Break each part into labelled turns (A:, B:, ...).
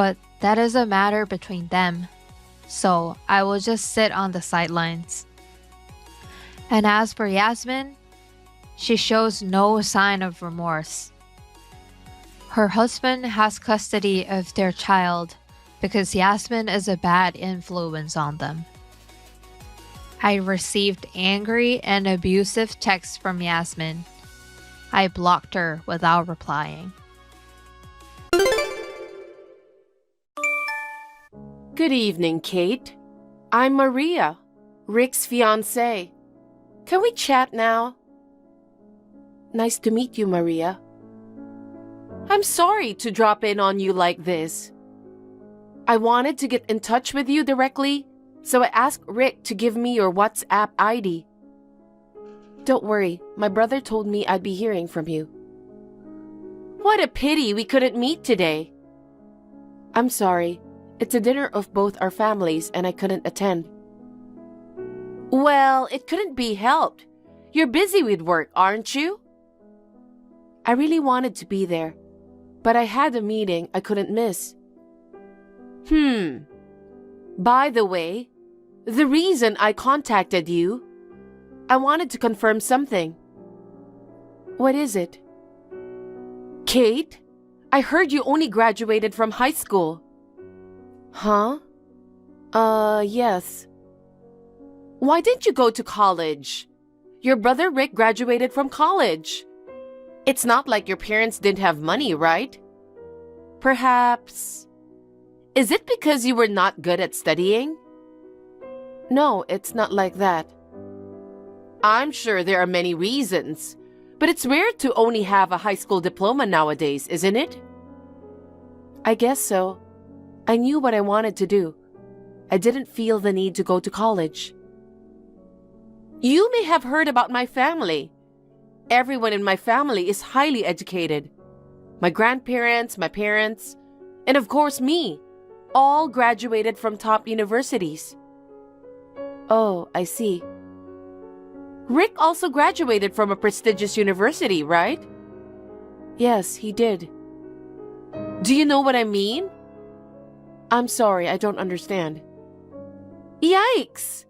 A: But that is a matter between them, so I will just sit on the sidelines. And as for Yasmin, she shows no sign of remorse. Her husband has custody of their child because Yasmin is a bad influence on them. I received angry and abusive texts from Yasmin. I blocked her without replying.
B: Good evening, Kate. I'm Maria, Rick's fiancée. Can we chat now? Nice to meet you, Maria. I'm sorry to drop in on you like this. I wanted to get in touch with you directly, so I asked Rick to give me your WhatsApp ID. Don't worry, my brother told me I'd be hearing from you. What a pity we couldn't meet today. I'm sorry. It's a dinner of both our families and I couldn't attend. Well, it couldn't be helped. You're busy with work, aren't you? I really wanted to be there, but I had a meeting I couldn't miss. By the way, the reason I contacted you, I wanted to confirm something. What is it? Kate, I heard you only graduated from high school. Huh? Yes. Why didn't you go to college? Your brother Rick graduated from college. It's not like your parents didn't have money, right? Perhaps... Is it because you were not good at studying? No, it's not like that. I'm sure there are many reasons, but it's rare to only have a high school diploma nowadays, isn't it? I guess so. I knew what I wanted to do. I didn't feel the need to go to college. You may have heard about my family. Everyone in my family is highly educated. My grandparents, my parents, and of course me, all graduated from top universities. Oh, I see. Rick also graduated from a prestigious university, right? Yes, he did. Do you know what I mean? I'm sorry, I don't understand. Yikes!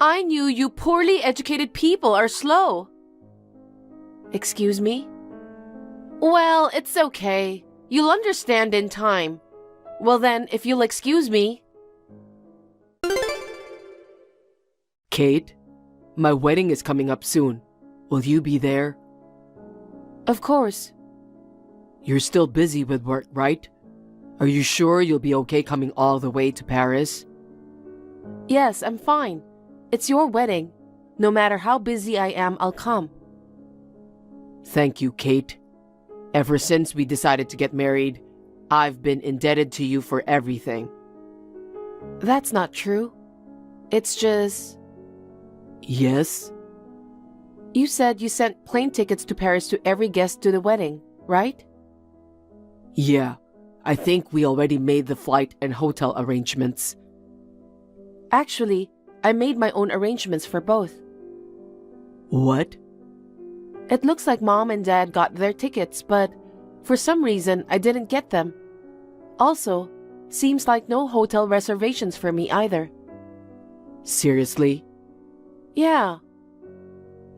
B: I knew you poorly educated people are slow. Excuse me? Well, it's okay. You'll understand in time. Well then, if you'll excuse me.
C: Kate, my wedding is coming up soon. Will you be there?
B: Of course.
C: You're still busy with work, right? Are you sure you'll be okay coming all the way to Paris?
B: Yes, I'm fine. It's your wedding. No matter how busy I am, I'll come.
C: Thank you, Kate. Ever since we decided to get married, I've been indebted to you for everything.
B: That's not true. It's just...
C: Yes?
B: You said you sent plane tickets to Paris to every guest to the wedding, right?
C: Yeah, I think we already made the flight and hotel arrangements.
B: Actually, I made my own arrangements for both.
C: What?
B: It looks like Mom and Dad got their tickets, but for some reason I didn't get them. Also, seems like no hotel reservations for me either.
C: Seriously?
B: Yeah.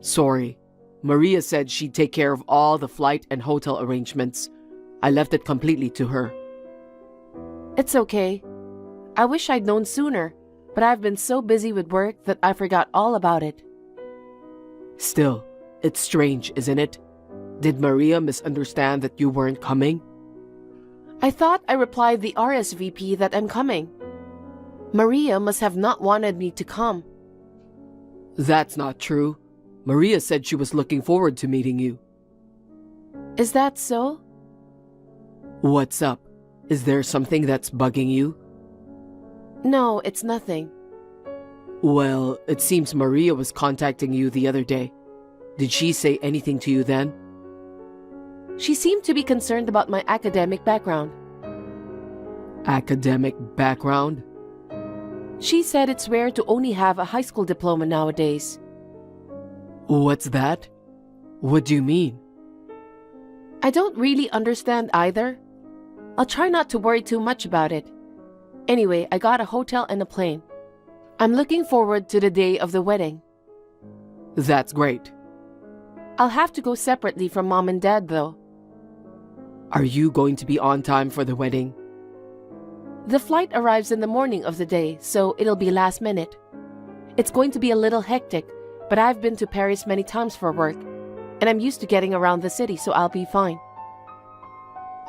C: Sorry. Maria said she'd take care of all the flight and hotel arrangements. I left it completely to her.
B: It's okay. I wish I'd known sooner, but I've been so busy with work that I forgot all about it.
C: Still, it's strange, isn't it? Did Maria misunderstand that you weren't coming?
B: I thought I replied the RSVP that I'm coming. Maria must have not wanted me to come.
C: That's not true. Maria said she was looking forward to meeting you.
B: Is that so?
C: What's up? Is there something that's bugging you?
B: No, it's nothing.
C: Well, it seems Maria was contacting you the other day. Did she say anything to you then?
B: She seemed to be concerned about my academic background.
C: Academic background?
B: She said it's rare to only have a high school diploma nowadays.
C: What's that? What do you mean?
B: I don't really understand either. I'll try not to worry too much about it. Anyway, I got a hotel and a plane. I'm looking forward to the day of the wedding.
C: That's great.
B: I'll have to go separately from Mom and Dad, though.
C: Are you going to be on time for the wedding?
B: The flight arrives in the morning of the day, so it'll be last minute. It's going to be a little hectic, but I've been to Paris many times for work, and I'm used to getting around the city, so I'll be fine.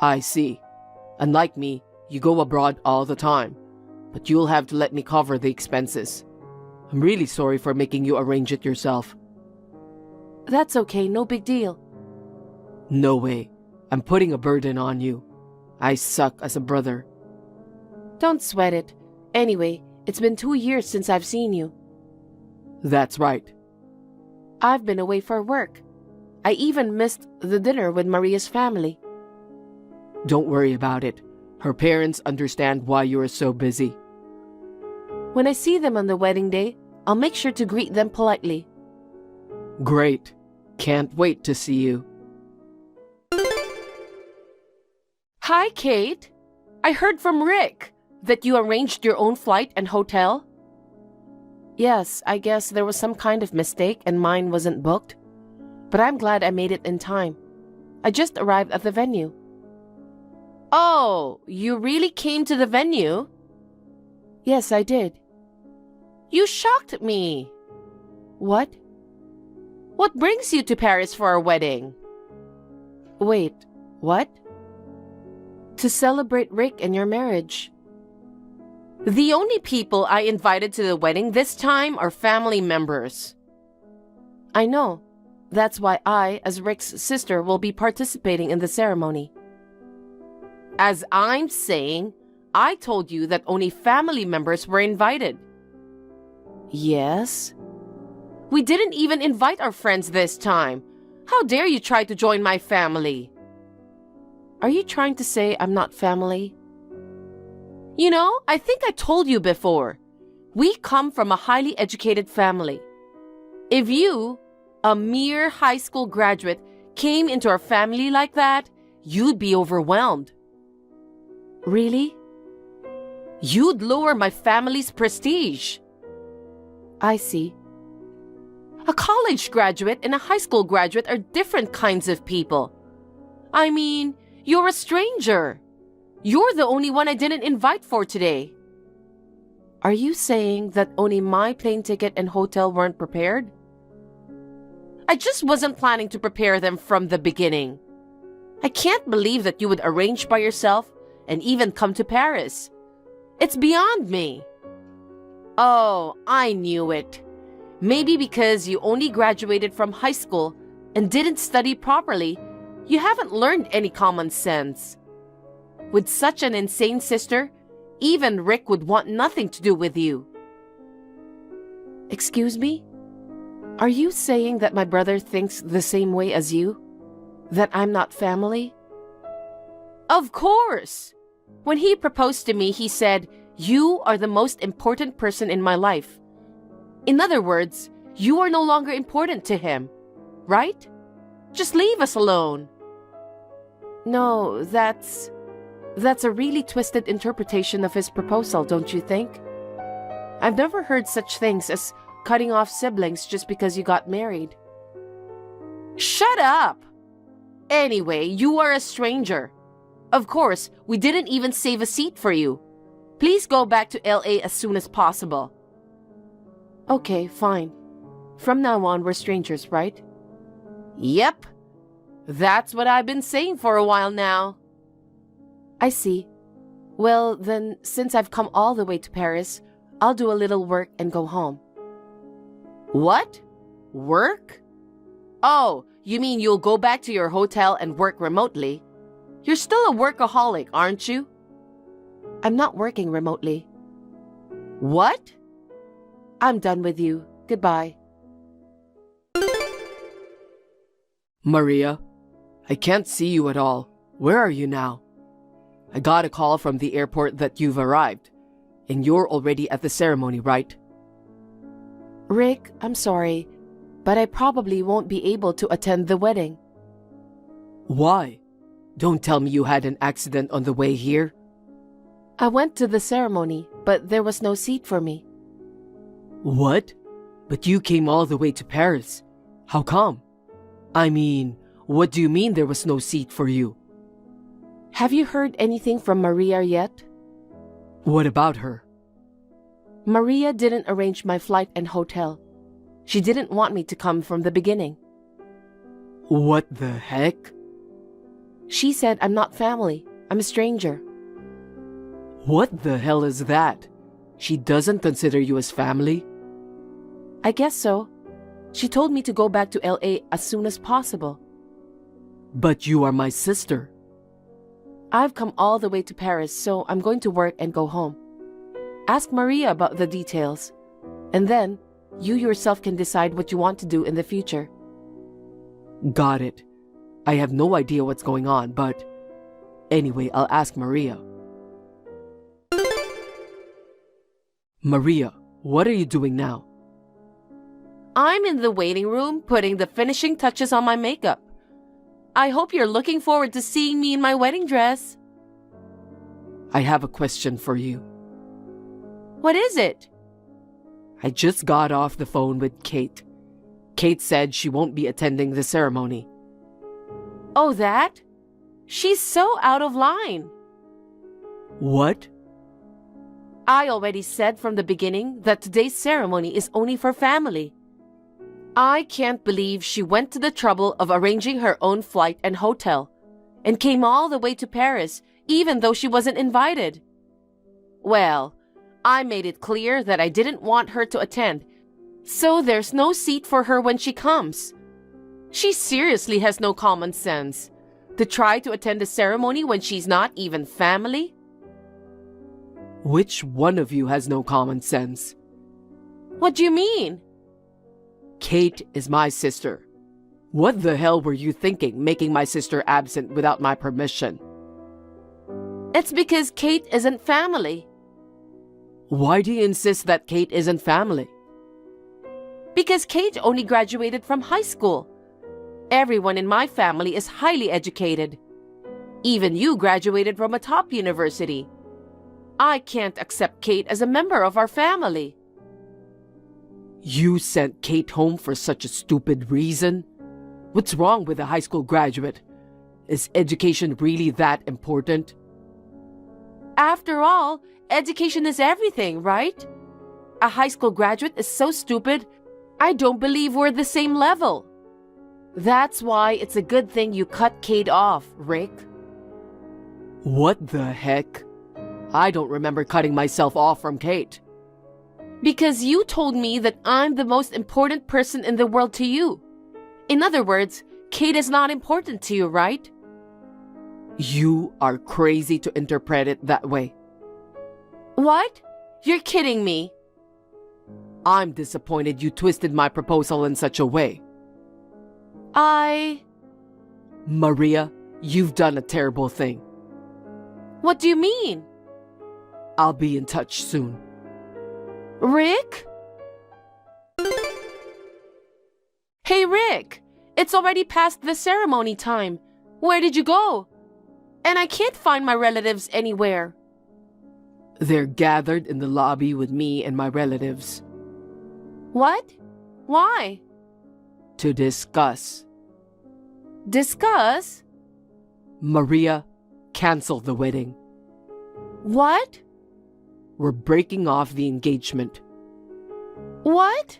C: I see. Unlike me, you go abroad all the time, but you'll have to let me cover the expenses. I'm really sorry for making you arrange it yourself.
B: That's okay, no big deal.
C: No way. I'm putting a burden on you. I suck as a brother.
B: Don't sweat it. Anyway, it's been 2 years since I've seen you.
C: That's right.
B: I've been away for work. I even missed the dinner with Maria's family.
C: Don't worry about it. Her parents understand why you are so busy.
B: When I see them on the wedding day, I'll make sure to greet them politely.
C: Great. Can't wait to see you.
B: Hi, Kate. I heard from Rick that you arranged your own flight and hotel. Yes, I guess there was some kind of mistake and mine wasn't booked. But I'm glad I made it in time. I just arrived at the venue. Oh, you really came to the venue? Yes, I did. You shocked me. What? What brings you to Paris for our wedding? Wait, what? To celebrate Rick and your marriage. The only people I invited to the wedding this time are family members. I know. That's why I, as Rick's sister, will be participating in the ceremony. As I'm saying, I told you that only family members were invited. Yes? We didn't even invite our friends this time. How dare you try to join my family? Are you trying to say I'm not family? You know, I think I told you before. We come from a highly educated family. If you, a mere high school graduate, came into our family like that, you'd be overwhelmed. Really? You'd lower my family's prestige. I see. A college graduate and a high school graduate are different kinds of people. I mean, you're a stranger. You're the only one I didn't invite for today. Are you saying that only my plane ticket and hotel weren't prepared? I just wasn't planning to prepare them from the beginning. I can't believe that you would arrange by yourself and even come to Paris. It's beyond me. Oh, I knew it. Maybe because you only graduated from high school and didn't study properly, you haven't learned any common sense. With such an insane sister, even Rick would want nothing to do with you. Excuse me? Are you saying that my brother thinks the same way as you? That I'm not family? Of course! When he proposed to me, he said, "You are the most important person in my life." In other words, you are no longer important to him, right? Just leave us alone. No, that's a really twisted interpretation of his proposal, don't you think? I've never heard such things as cutting off siblings just because you got married. Shut up! Anyway, you are a stranger. Of course, we didn't even save a seat for you. Please go back to LA as soon as possible. Okay, fine. From now on, we're strangers, right? Yep. That's what I've been saying for a while now. I see. Well, then, since I've come all the way to Paris, I'll do a little work and go home. What? Work? Oh, you mean you'll go back to your hotel and work remotely? You're still a workaholic, aren't you? I'm not working remotely. What? I'm done with you. Goodbye.
C: Maria, I can't see you at all. Where are you now? I got a call from the airport that you've arrived, and you're already at the ceremony, right?
B: Rick, I'm sorry, but I probably won't be able to attend the wedding.
C: Why? Don't tell me you had an accident on the way here.
B: I went to the ceremony, but there was no seat for me.
C: What? But you came all the way to Paris. How come? I mean, what do you mean there was no seat for you?
B: Have you heard anything from Maria yet?
C: What about her?
B: Maria didn't arrange my flight and hotel. She didn't want me to come from the beginning.
C: What the heck?
B: She said I'm not family. I'm a stranger.
C: What the hell is that? She doesn't consider you as family?
B: I guess so. She told me to go back to LA as soon as possible.
C: But you are my sister.
B: I've come all the way to Paris, so I'm going to work and go home. Ask Maria about the details. And then, you yourself can decide what you want to do in the future.
C: Got it. I have no idea what's going on, but anyway, I'll ask Maria. Maria, what are you doing now?
B: I'm in the waiting room putting the finishing touches on my makeup. I hope you're looking forward to seeing me in my wedding dress.
C: I have a question for you.
B: What is it?
C: I just got off the phone with Kate. Kate said she won't be attending the ceremony.
B: Oh, that? She's so out of line.
C: What?
B: I already said from the beginning that today's ceremony is only for family. I can't believe she went to the trouble of arranging her own flight and hotel and came all the way to Paris even though she wasn't invited. Well, I made it clear that I didn't want her to attend, so there's no seat for her when she comes. She seriously has no common sense to try to attend the ceremony when she's not even family.
C: Which one of you has no common sense?
B: What do you mean?
C: Kate is my sister. What the hell were you thinking, making my sister absent without my permission?
B: It's because Kate isn't family.
C: Why do you insist that Kate isn't family?
B: Because Kate only graduated from high school. Everyone in my family is highly educated. Even you graduated from a top university. I can't accept Kate as a member of our family.
C: You sent Kate home for such a stupid reason? What's wrong with a high school graduate? Is education really that important?
B: After all, education is everything, right? A high school graduate is so stupid, I don't believe we're the same level. That's why it's a good thing you cut Kate off, Rick.
C: What the heck? I don't remember cutting myself off from Kate.
B: Because you told me that I'm the most important person in the world to you. In other words, Kate is not important to you, right?
C: You are crazy to interpret it that way.
B: What? You're kidding me.
C: I'm disappointed you twisted my proposal in such a way. Maria, you've done a terrible thing.
B: What do you mean?
C: I'll be in touch soon.
B: Rick? Hey, Rick! It's already past the ceremony time. Where did you go? And I can't find my relatives anywhere.
C: They're gathered in the lobby with me and my relatives.
B: What? Why?
C: To discuss.
B: Discuss?
C: Maria, cancel the wedding.
B: What?
C: We're breaking off the engagement.
B: What?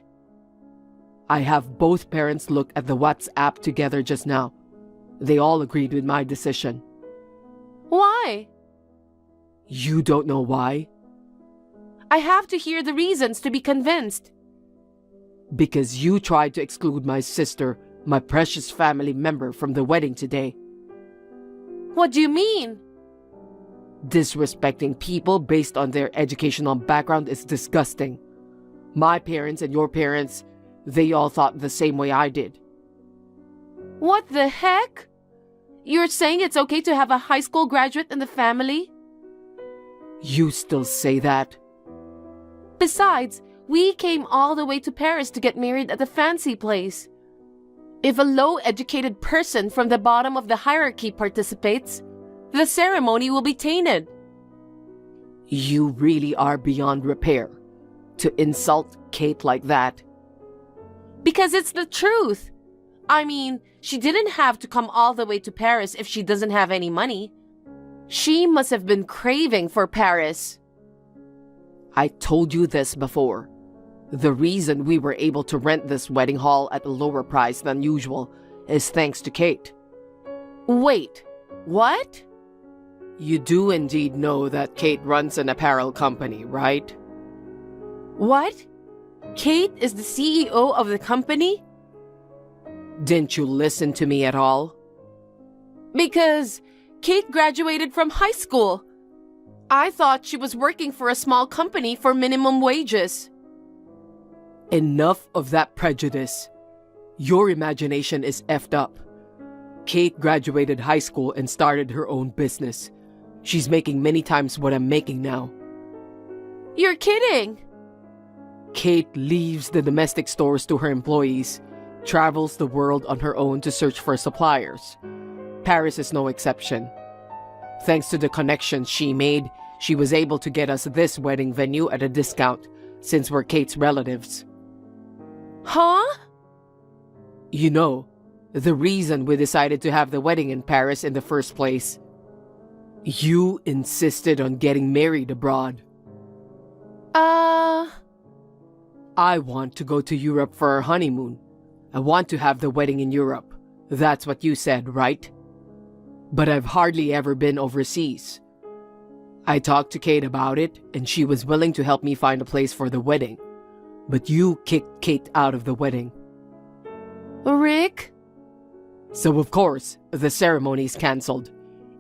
C: I have both parents look at the WhatsApp together just now. They all agreed with my decision.
B: Why?
C: You don't know why?
B: I have to hear the reasons to be convinced.
C: Because you tried to exclude my sister, my precious family member, from the wedding today.
B: What do you mean?
C: Disrespecting people based on their educational background is disgusting. My parents and your parents, they all thought the same way I did.
B: What the heck? You're saying it's okay to have a high school graduate in the family?
C: You still say that?
B: Besides, we came all the way to Paris to get married at the fancy place. If a low-educated person from the bottom of the hierarchy participates, the ceremony will be tainted.
C: You really are beyond repair to insult Kate like that.
B: Because it's the truth. I mean, she didn't have to come all the way to Paris if she doesn't have any money. She must have been craving for Paris.
C: I told you this before. The reason we were able to rent this wedding hall at a lower price than usual is thanks to Kate.
B: Wait, what?
C: You do indeed know that Kate runs an apparel company, right?
B: What? Kate is the CEO of the company?
C: Didn't you listen to me at all?
B: Because Kate graduated from high school. I thought she was working for a small company for minimum wages.
C: Enough of that prejudice. Your imagination is effed up. Kate graduated high school and started her own business. She's making many times what I'm making now.
B: You're kidding!
C: Kate leaves the domestic stores to her employees, travels the world on her own to search for suppliers. Paris is no exception. Thanks to the connections she made, she was able to get us this wedding venue at a discount, since we're Kate's relatives.
B: Huh?
C: You know, the reason we decided to have the wedding in Paris in the first place. You insisted on getting married abroad.
B: I
C: want to go to Europe for our honeymoon. I want to have the wedding in Europe. That's what you said, right? But I've hardly ever been overseas. I talked to Kate about it, and she was willing to help me find a place for the wedding. But you kicked Kate out of the wedding.
B: Rick?
C: So of course, the ceremony is cancelled,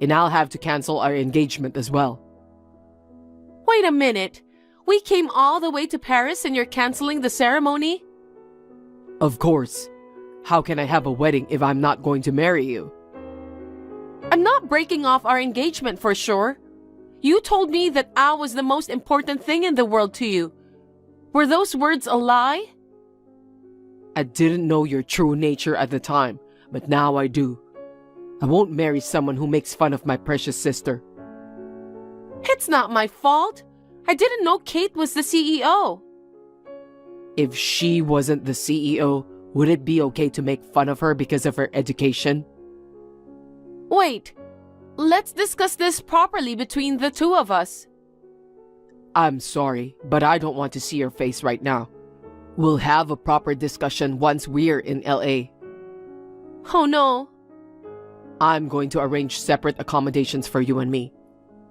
C: and I'll have to cancel our engagement as well.
B: Wait a minute. We came all the way to Paris and you're canceling the ceremony?
C: Of course. How can I have a wedding if I'm not going to marry you?
B: I'm not breaking off our engagement for sure. You told me that I was the most important thing in the world to you. Were those words a lie?
C: I didn't know your true nature at the time, but now I do. I won't marry someone who makes fun of my precious sister.
B: It's not my fault. I didn't know Kate was the CEO.
C: If she wasn't the CEO, would it be okay to make fun of her because of her education?
B: Wait, let's discuss this properly between the two of us.
C: I'm sorry, but I don't want to see your face right now. We'll have a proper discussion once we're in LA.
B: Oh no.
C: I'm going to arrange separate accommodations for you and me.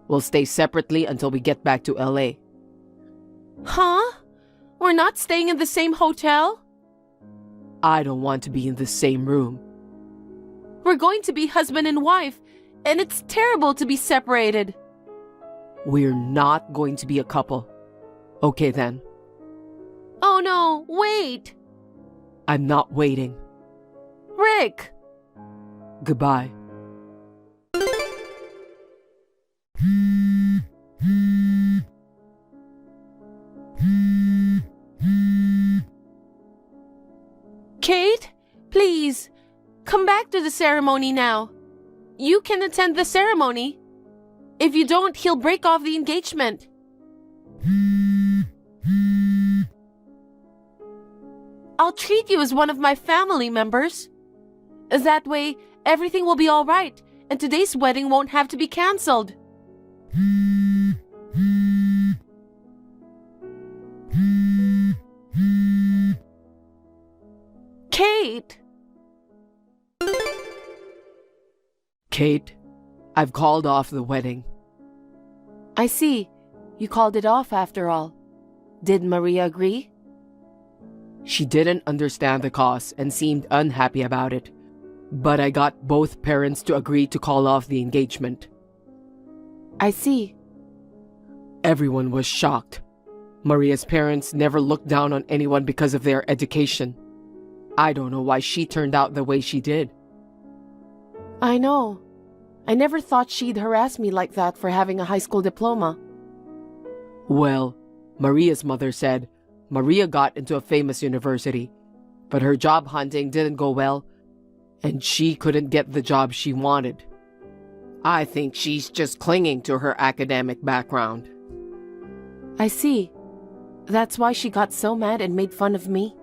C: We'll stay separately until we get back to LA.
B: Huh? We're not staying in the same hotel?
C: I don't want to be in the same room.
B: We're going to be husband and wife, and it's terrible to be separated.
C: We're not going to be a couple. Okay then.
B: Oh no, wait!
C: I'm not waiting.
B: Rick!
C: Goodbye.
B: Kate, please, come back to the ceremony now. You can attend the ceremony. If you don't, he'll break off the engagement. I'll treat you as one of my family members. That way, everything will be all right, and today's wedding won't have to be cancelled. Kate!
C: Kate, I've called off the wedding.
B: I see. You called it off after all. Did Maria agree?
C: She didn't understand the cause and seemed unhappy about it. But I got both parents to agree to call off the engagement.
B: I see.
C: Everyone was shocked. Maria's parents never looked down on anyone because of their education. I don't know why she turned out the way she did.
B: I know. I never thought she'd harass me like that for having a high school diploma.
C: Well, Maria's mother said Maria got into a famous university, but her job hunting didn't go well and she couldn't get the job she wanted. I think she's just clinging to her academic background.
B: I see. That's why she got so mad and made fun of me?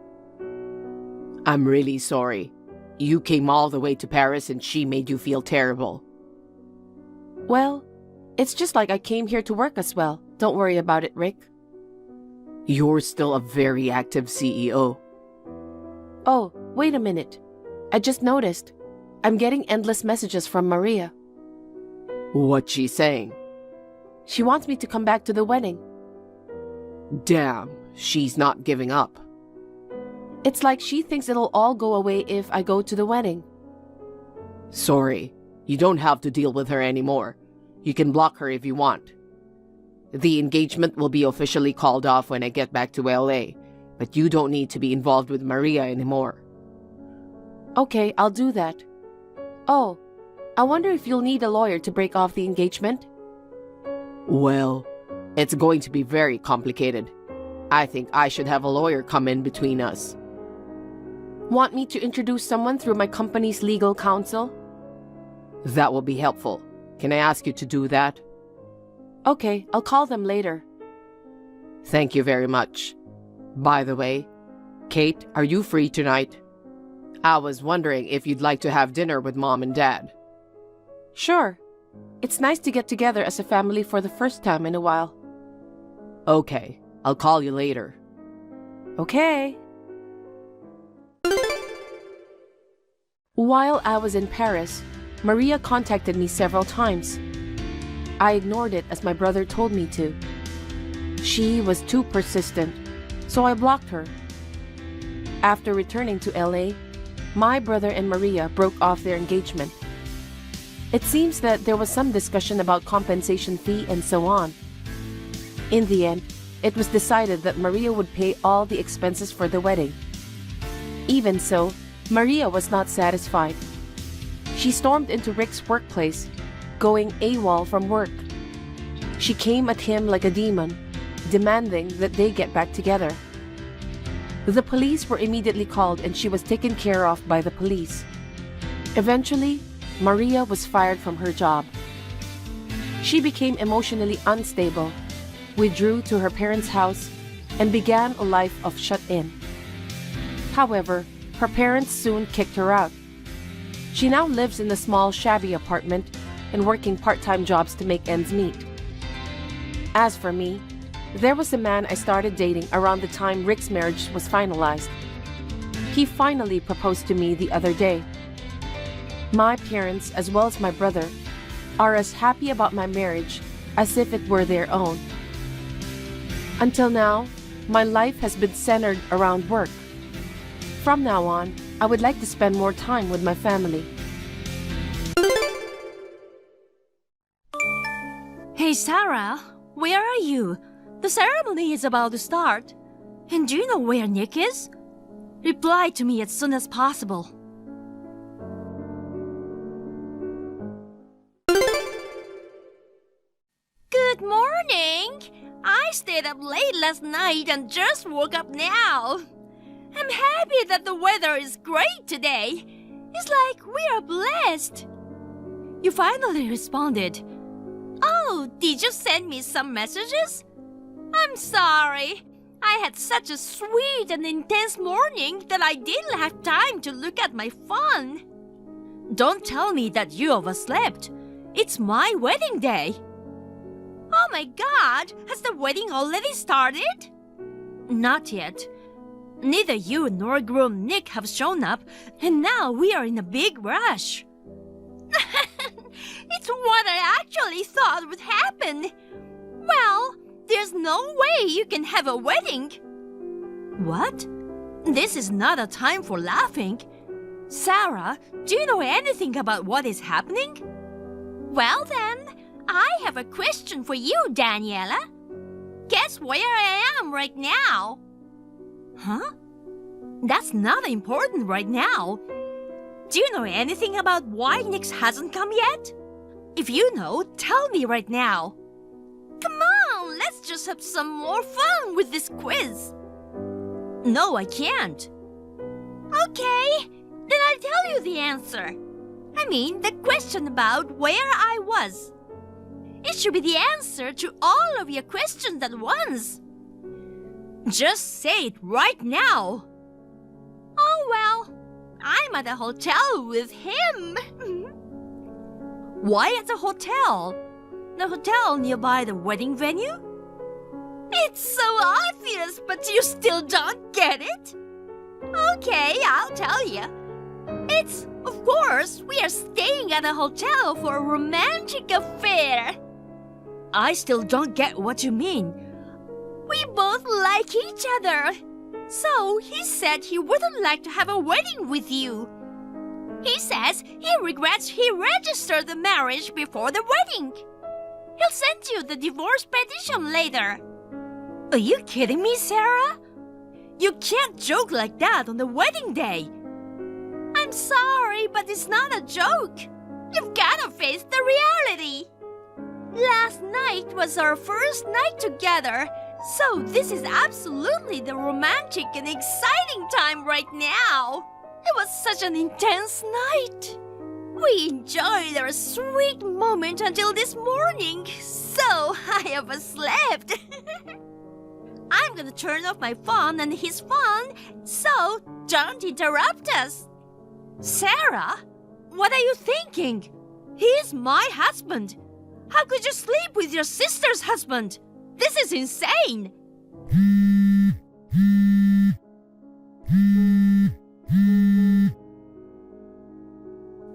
C: I'm really sorry. You came all the way to Paris and she made you feel terrible.
B: Well, it's just like I came here to work as well. Don't worry about it, Rick.
C: You're still a very active CEO.
B: Oh, wait a minute. I just noticed. I'm getting endless messages from Maria.
C: What's she saying?
B: She wants me to come back to the wedding.
C: Damn, she's not giving up.
B: It's like she thinks it'll all go away if I go to the wedding.
C: Sorry, you don't have to deal with her anymore. You can block her if you want. The engagement will be officially called off when I get back to LA, but you don't need to be involved with Maria anymore.
B: Okay, I'll do that. Oh, I wonder if you'll need a lawyer to break off the engagement?
C: Well, it's going to be very complicated. I think I should have a lawyer come in between us.
B: Want me to introduce someone through my company's legal counsel?
C: That will be helpful. Can I ask you to do that?
B: Okay, I'll call them later.
C: Thank you very much. By the way, Kate, are you free tonight? I was wondering if you'd like to have dinner with Mom and Dad.
B: Sure. It's nice to get together as a family for the first time in a while.
C: Okay, I'll call you later.
B: Okay. While I was in Paris, Maria contacted me several times. I ignored it as my brother told me to. She was too persistent, so I blocked her. After returning to LA, my brother and Maria broke off their engagement. It seems that there was some discussion about compensation fee and so on. In the end, it was decided that Maria would pay all the expenses for the wedding. Even so, Maria was not satisfied. She stormed into Rick's workplace, going AWOL from work. She came at him like a demon, demanding that they get back together. The police were immediately called and she was taken care of by the police. Eventually, Maria was fired from her job. She became emotionally unstable, withdrew to her parents' house, and began a life of shut-in. However, her parents soon kicked her out. She now lives in a small, shabby apartment and working part-time jobs to make ends meet. As for me, there was a man I started dating around the time Rick's marriage was finalized. He finally proposed to me the other day. My parents, as well as my brother, are as happy about my marriage as if it were their own. Until now, my life has been centered around work. From now on, I would like to spend more time with my family.
D: Hey Sarah, where are you? The ceremony is about to start. And do you know where Nick is? Reply to me as soon as possible. Good morning! I stayed up late last night and just woke up now. I'm happy that the weather is great today. It's like we are blessed. You finally responded. Oh, did you send me some messages? I'm sorry. I had such a sweet and intense morning that I didn't have time to look at my phone. Don't tell me that you overslept. It's my wedding day. Oh my God, has the wedding already started? Not yet. Neither you nor groom Nick have shown up, and now we are in a big rush. It's what I actually thought would happen. Well, there's no way you can have a wedding. What? This is not a time for laughing. Sarah, do you know anything about what is happening? Well then, I have a question for you, Daniela. Guess where I am right now? Huh? That's not important right now. Do you know anything about why Nick hasn't come yet? If you know, tell me right now. Come on, let's just have some more fun with this quiz. No, I can't. Okay, then I I tell you the answer? I mean, the question about where I was. It should be the answer to all of your questions at once. Just say it right now. Oh, well, I'm at a hotel with him. Why at the hotel? The hotel nearby the wedding venue? It's so obvious, but you still don't get it? Okay, I'll tell you. It's, of course, we are staying at a hotel for a romantic affair. I still don't get what you mean. We both like each other. So he said he wouldn't like to have a wedding with you. He says he regrets he registered the marriage before the wedding. He'll send you the divorce petition later. Are you kidding me, Sarah? You can't joke like that on the wedding day. I'm sorry, but it's not a joke. You've got to face the reality. Last night was our first night together, so this is absolutely the romantic and exciting time right now. It was such an intense night. We enjoyed our sweet moment until this morning, so I overslept. I'm gonna turn off my phone and his phone, so don't interrupt us. Sarah, what are you thinking? He's my husband. How could you sleep with your sister's husband? This is insane.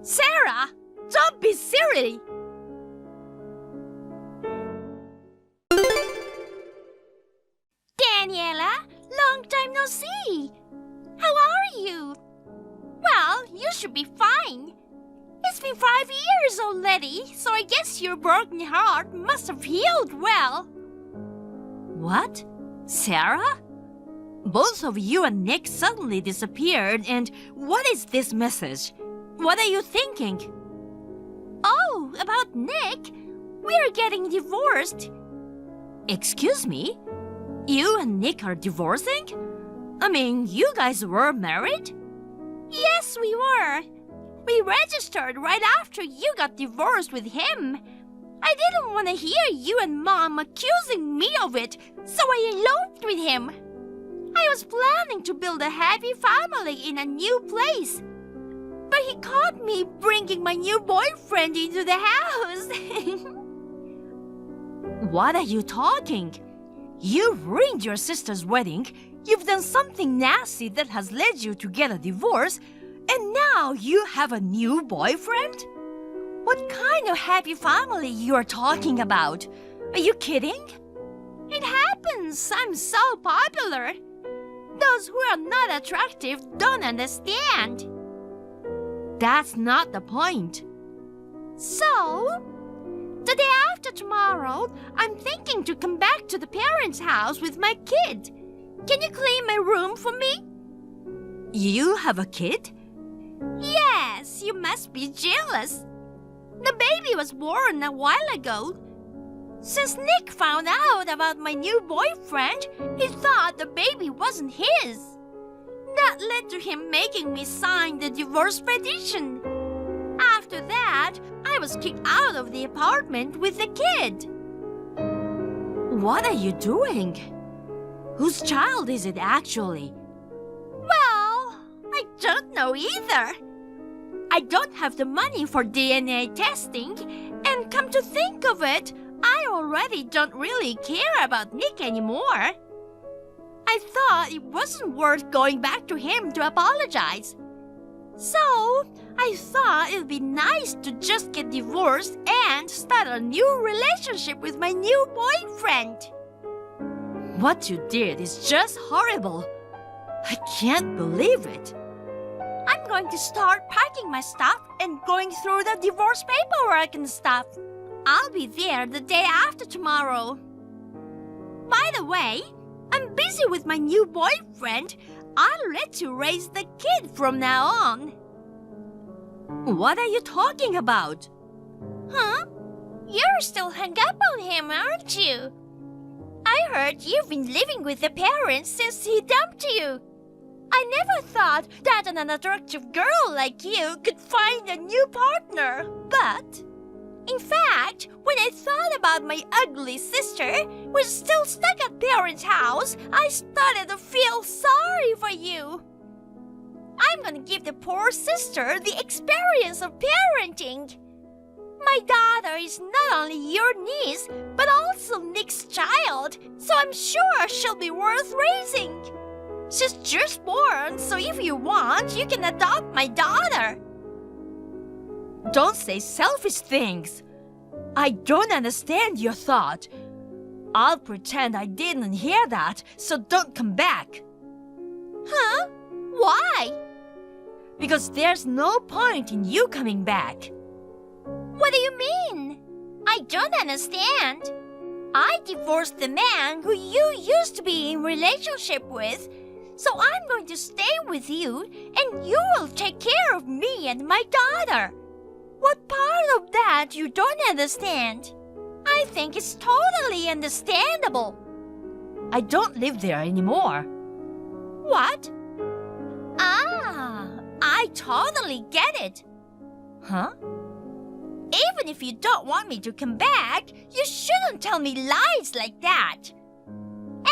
D: Sarah, don't be silly. Daniela, long time no see. How are you? Well, you should be fine. It's been 5 years already, so I guess your broken heart must have healed well. What? Sarah? Both of you and Nick suddenly disappeared, and what is this message? What are you thinking? Oh, about Nick? We're getting divorced. Excuse me? You and Nick are divorcing? I mean, you guys were married? Yes, we were. We registered right after you got divorced with him. I didn't want to hear you and Mom accusing me of it, so I eloped with him. I was planning to build a happy family in a new place. But he caught me bringing my new boyfriend into the house. What are you talking? You ruined your sister's wedding. You've done something nasty that has led you to get a divorce. And now you have a new boyfriend? What kind of happy family you are talking about? Are you kidding? It happens. I'm so popular. Those who are not attractive don't understand. That's not the point. So, the day after tomorrow, I'm thinking to come back to the parents' house with my kid. Can you clean my room for me? You have a kid? Yes, you must be jealous. The baby was born a while ago. Since Nick found out about my new boyfriend, he thought the baby wasn't his. That led to him making me sign the divorce petition. After that, I was kicked out of the apartment with the kid. What are you doing? Whose child is it actually? Well, I don't know either. I don't have the money for DNA testing, and come to think of it, I already don't really care about Nick anymore. I thought it wasn't worth going back to him to apologize. So, I thought it'd be nice to just get divorced and start a new relationship with my new boyfriend. What you did is just horrible. I can't believe it. I'm going to start packing my stuff and going through the divorce paperwork and stuff. I'll be there the day after tomorrow. By the way, I'm busy with my new boyfriend. I'll let you raise the kid from now on. What are you talking about? Huh? You're still hung up on him, aren't you? I heard you've been living with the parents since he dumped you. I never thought that an unattractive girl like you could find a new partner. But, in fact, when I thought about my ugly sister, who's still stuck at parents' house, I started to feel sorry for you. I'm gonna give the poor sister the experience of parenting. My daughter is not only your niece, but also Nick's child, so I'm sure she'll be worth raising. She's just born, so if you want, you can adopt my daughter.
E: Don't say selfish things. I don't understand your thought. I'll pretend I didn't hear that, so don't come back.
D: Huh? Why?
E: Because there's no point in you coming back.
D: What do you mean? I don't understand. I divorced the man who you used to be in relationship with, so I'm going to stay with you and you will take care of me and my daughter. What part of that you don't understand? I think it's totally understandable.
E: I don't live there anymore.
D: What? Ah, I totally get it.
E: Huh?
D: Even if you don't want me to come back, you shouldn't tell me lies like that.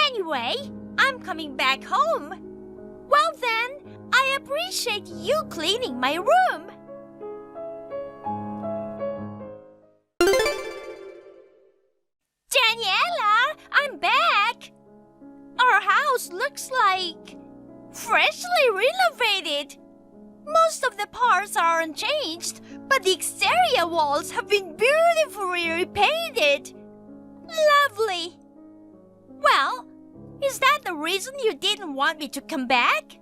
D: Anyway, I'm coming back home. Well then, I appreciate you cleaning my room. Daniela, I'm back. Our house looks like freshly renovated. Most of the parts are unchanged, but the exterior walls have been beautifully repainted. Lovely. Well, is that the reason you didn't want me to come back?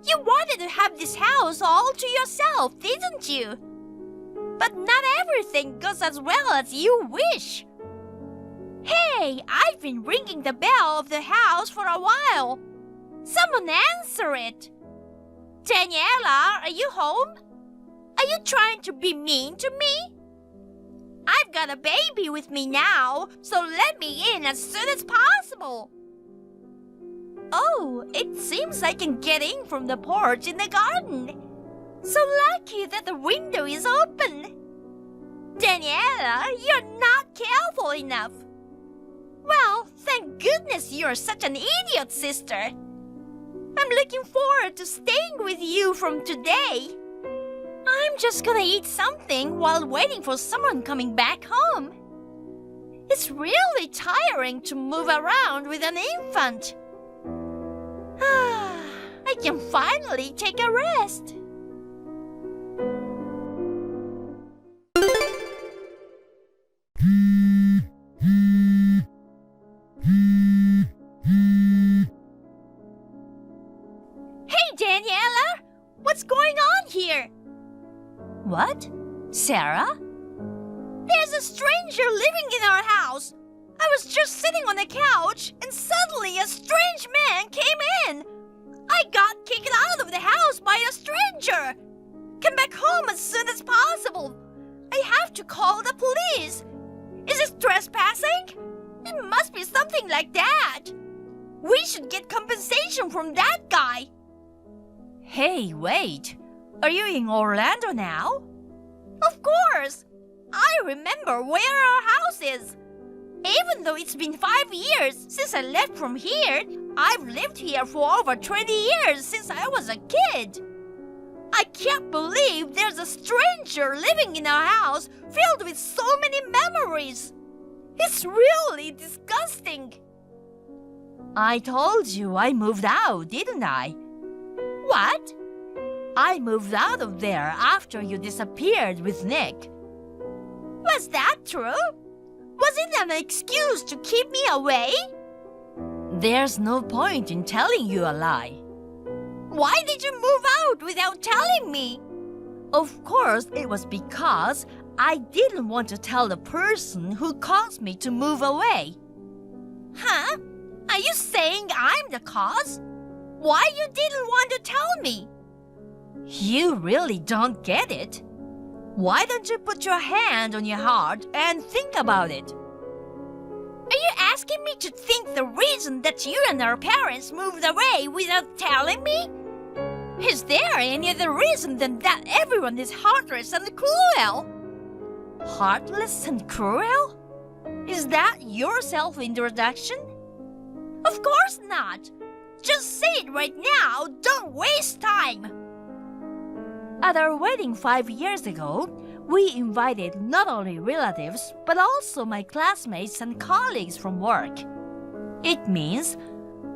D: You wanted to have this house all to yourself, didn't you? But not everything goes as well as you wish. Hey, I've been ringing the bell of the house for a while. Someone answer it. Daniela, are you home? Are you trying to be mean to me? I've got a baby with me now, so let me in as soon as possible. Oh, it seems I can get in from the porch in the garden. So lucky that the window is open. Daniela, you're not careful enough. Well, thank goodness you're such an idiot, sister. I'm looking forward to staying with you from today. I'm just gonna eat something while waiting for someone coming back home. It's really tiring to move around with an infant. I can finally take a rest. Hey, Daniela! What's going on here?
E: What? Sarah?
D: There's a stranger living in our house. I was just sitting on the couch and suddenly a strange man came in. I got kicked out of the house by a stranger. Come back home as soon as possible. I have to call the police. Is this trespassing? It must be something like that. We should get compensation from that guy.
E: Hey, wait. Are you in Orlando now?
D: Of course. I remember where our house is. Even though it's been 5 years since I left from here, I've lived here for over 20 years since I was a kid. I can't believe there's a stranger living in our house filled with so many memories. It's really disgusting.
E: I told you I moved out, didn't I?
D: What?
E: I moved out of there after you disappeared with Nick.
D: Was that true? Was it an excuse to keep me away?
E: There's no point in telling you a lie.
D: Why did you move out without telling me?
E: Of course, it was because I didn't want to tell the person who caused me to move away.
D: Huh? Are you saying I'm the cause? Why you didn't want to tell me?
E: You really don't get it. Why don't you put your hand on your heart and think about it?
D: Are you asking me to think the reason that you and our parents moved away without telling me?
E: Is there any other reason than that everyone is heartless and cruel? Heartless and cruel? Is that your self-introduction? Of course not! Just say it right now, don't waste time! At our wedding 5 years ago, we invited not only relatives, but also my classmates and colleagues from work. It means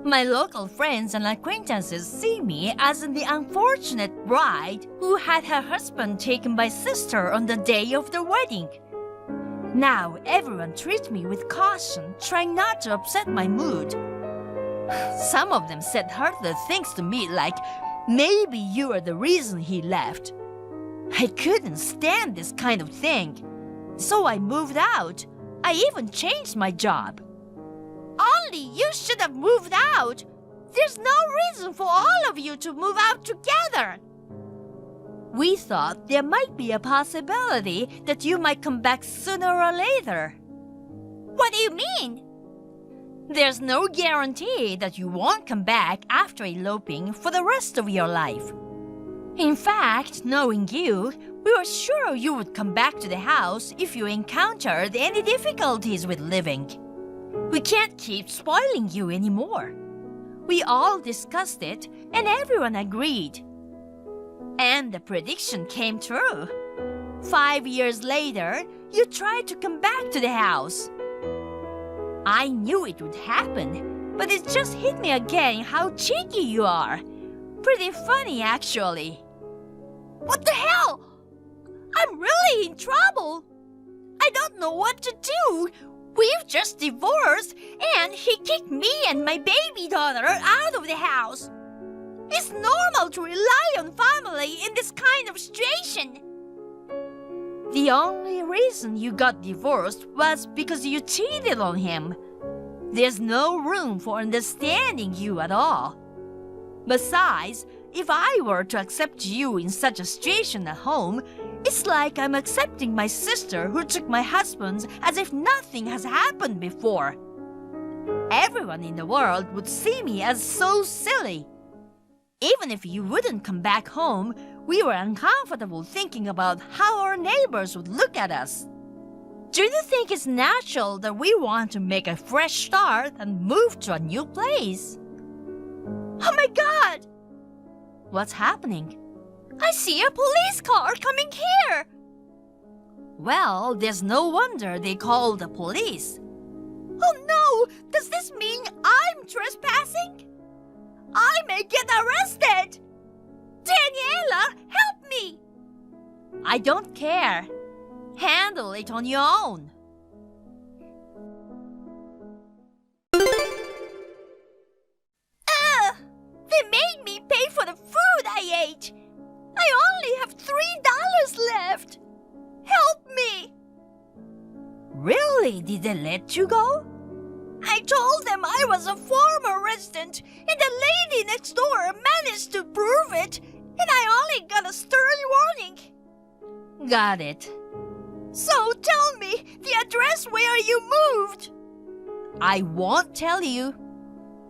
E: my local friends and acquaintances see me as the unfortunate bride who had her husband taken by sister on the day of their wedding. Now everyone treats me with caution, trying not to upset my mood. Some of them said hurtful things to me like, maybe you are the reason he left. I couldn't stand this kind of thing. So I moved out. I even changed my job. Only you should have moved out. There's no reason for all of you to move out together. We thought there might be a possibility that you might come back sooner or later.
D: What do you mean?
E: There's no guarantee that you won't come back after eloping for the rest of your life. In fact, knowing you, we were sure you would come back to the house if you encountered any difficulties with living. We can't keep spoiling you anymore. We all discussed it, and everyone agreed. And the prediction came true. 5 years later, you tried to come back to the house. I knew it would happen, but it just hit me again how cheeky you are. Pretty funny, actually.
D: What the hell? I'm really in trouble. I don't know what to do. We've just divorced, and he kicked me and my baby daughter out of the house. It's normal to rely on family in this kind of situation.
E: The only reason you got divorced was because you cheated on him. There's no room for understanding you at all. Besides, if I were to accept you in such a situation at home, it's like I'm accepting my sister who took my husband as if nothing has happened before. Everyone in the world would see me as so silly. Even if you wouldn't come back home, we were uncomfortable thinking about how our neighbors would look at us. Do you think it's natural that we want to make a fresh start and move to a new place?
D: Oh my God!
E: What's happening?
D: I see a police car coming here!
E: Well, there's no wonder they called the police.
D: Oh no! Does this mean I'm trespassing? I may get arrested! Daniela, help me!
E: I don't care. Handle it on your own.
D: They made me pay for the food I ate! I only have $3 left! Help me!
E: Really? Did they let you go?
D: I told them I was a former resident, and the lady next door managed to prove it, and I only got a stern warning.
E: Got it.
D: So tell me the address where you moved.
E: I won't tell you.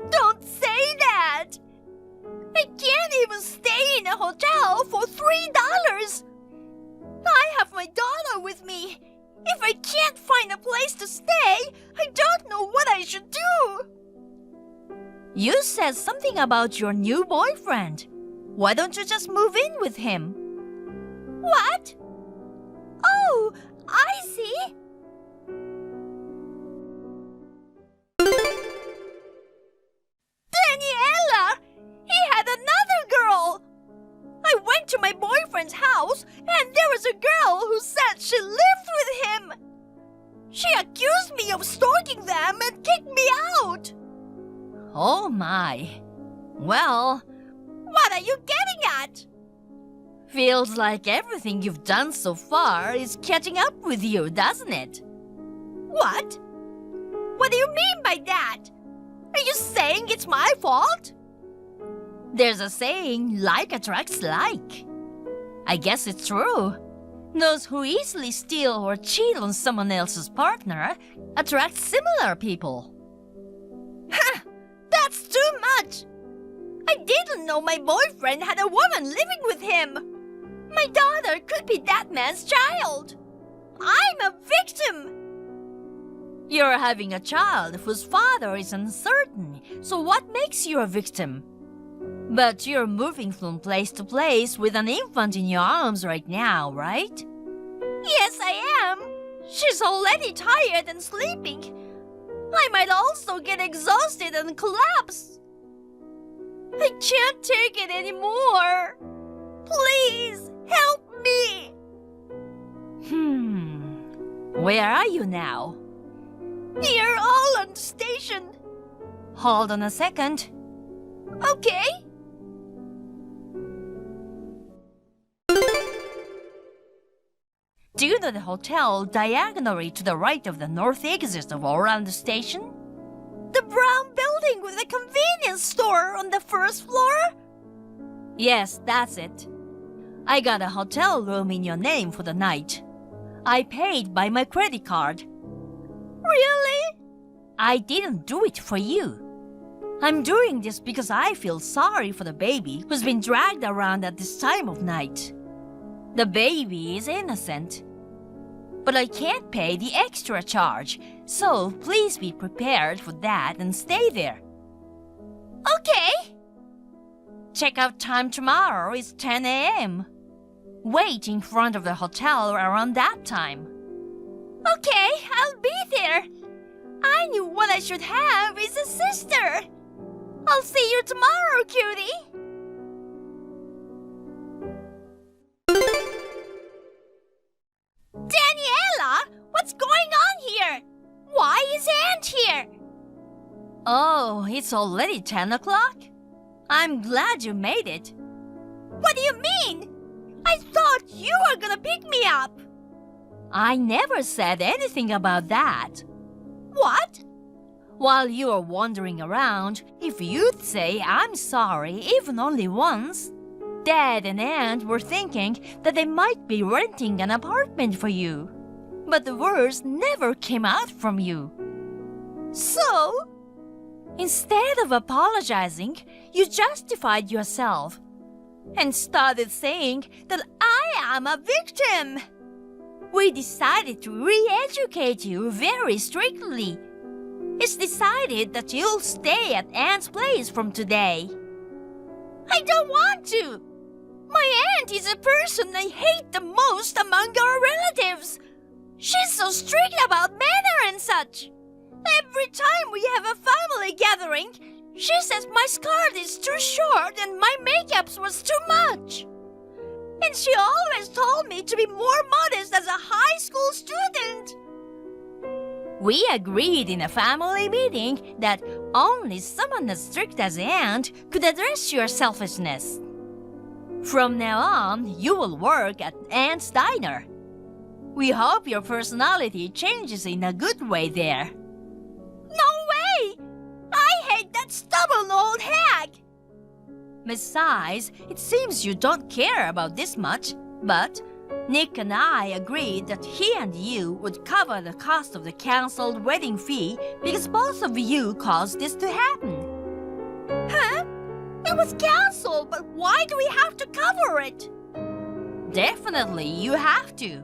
D: Don't say that. I can't even stay in a hotel for $3. I have my daughter with me. If I can't find a place to stay, I don't know what I should do.
E: You said something about your new boyfriend. Why don't you just move in with him?
D: What? Oh, I see. Daniela! He had another girl! I went to my boyfriend's house, and there was a girl who said she lived with him. She accused me of stalking them and kicked me out.
E: Oh my. Well,
D: What are you getting at?
E: feels like everything you've done so far is catching up with you, doesn't it?
D: What? What do you mean by that? Are you saying it's my fault?
E: There's a saying, like attracts like. I guess it's true. Those who easily steal or cheat on someone else's partner attract similar people.
D: Ha! That's too much! I didn't know my boyfriend had a woman living with him. My daughter could be that man's child. I'm a victim.
E: You're having a child whose father is uncertain, so what makes you a victim? But you're moving from place to place with an infant in your arms right now, right?
D: Yes, I am. She's already tired and sleeping. I might also get exhausted and collapse. I can't take it anymore. Please, help me.
E: Where are you now?
D: Near Holland Station.
E: Hold on a second.
D: Okay.
E: Do you know the hotel diagonally to the right of the north exit of Orlando Station?
D: The brown building with the convenience store on the first floor?
E: Yes, that's it. I got a hotel room in your name for the night. I paid by my credit card.
D: Really?
E: I didn't do it for you. I'm doing this because I feel sorry for the baby who's been dragged around at this time of night. The baby is innocent. But I can't pay the extra charge, so please be prepared for that and stay there.
D: Okay.
E: Checkout time tomorrow is 10 a.m. Wait in front of the hotel around that time.
D: Okay, I'll be there. I knew what I should have is a sister. I'll see you tomorrow, cutie. Daniela, what's going on here? Why is Aunt here?
E: Oh, it's already 10 o'clock? I'm glad you made it.
D: What do you mean? I thought you were gonna pick me up.
E: I never said anything about that.
D: What?
E: While you were wandering around, if you'd say I'm sorry even only once, Dad and Aunt were thinking that they might be renting an apartment for you. But the words never came out from you.
D: So?
E: Instead of apologizing, you justified yourself and started saying that I am a victim. We decided to re-educate you very strictly. It's decided that you'll stay at Aunt's place from today.
D: I don't want to. My aunt is a person I hate the most among our relatives. She's so strict about manner and such. Every time we have a family gathering, she says my skirt is too short and my makeup was too much. And she always told me to be more modest as a high school student.
E: We agreed in a family meeting that only someone as strict as Aunt could address your selfishness. From now on, you will work at Aunt's diner. We hope your personality changes in a good way there.
D: No way! I hate that stubborn old hag!
E: Besides, it seems you don't care about this much, but Nick and I agreed that he and you would cover the cost of the cancelled wedding fee because both of you caused this to happen.
D: Huh? It was cancelled, but why do we have to cover it?
E: Definitely, you have to.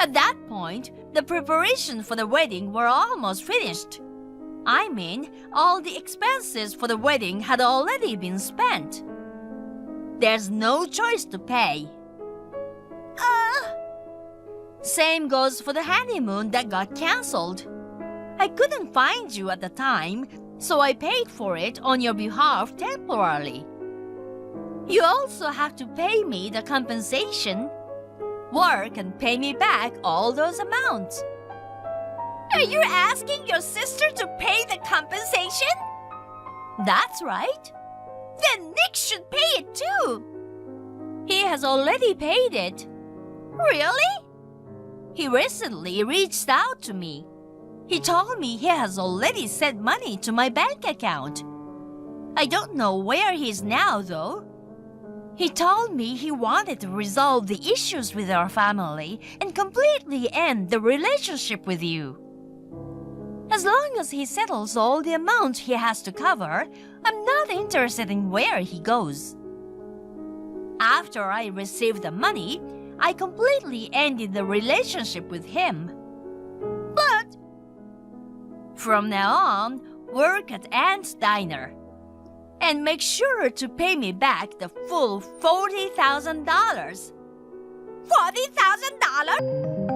E: At that point, the preparations for the wedding were almost finished. I mean, all the expenses for the wedding had already been spent. There's no choice to pay. Same goes for the honeymoon that got cancelled. I couldn't find you at the time, so I paid for it on your behalf temporarily. You also have to pay me the compensation. Work and pay me back all those amounts.
D: Are you asking your sister to pay the compensation?
E: That's right.
D: Then Nick should pay it too.
E: He has already paid it.
D: Really?
E: He recently reached out to me. He told me he has already sent money to my bank account. I don't know where he is now, though. He told me he wanted to resolve the issues with our family and completely end the relationship with you. As long as he settles all the amount he has to cover, I'm not interested in where he goes. After I received the money, I completely ended the relationship with him. But from now on, work at Aunt's Diner. And make sure to pay me back the full $40,000. $40,000?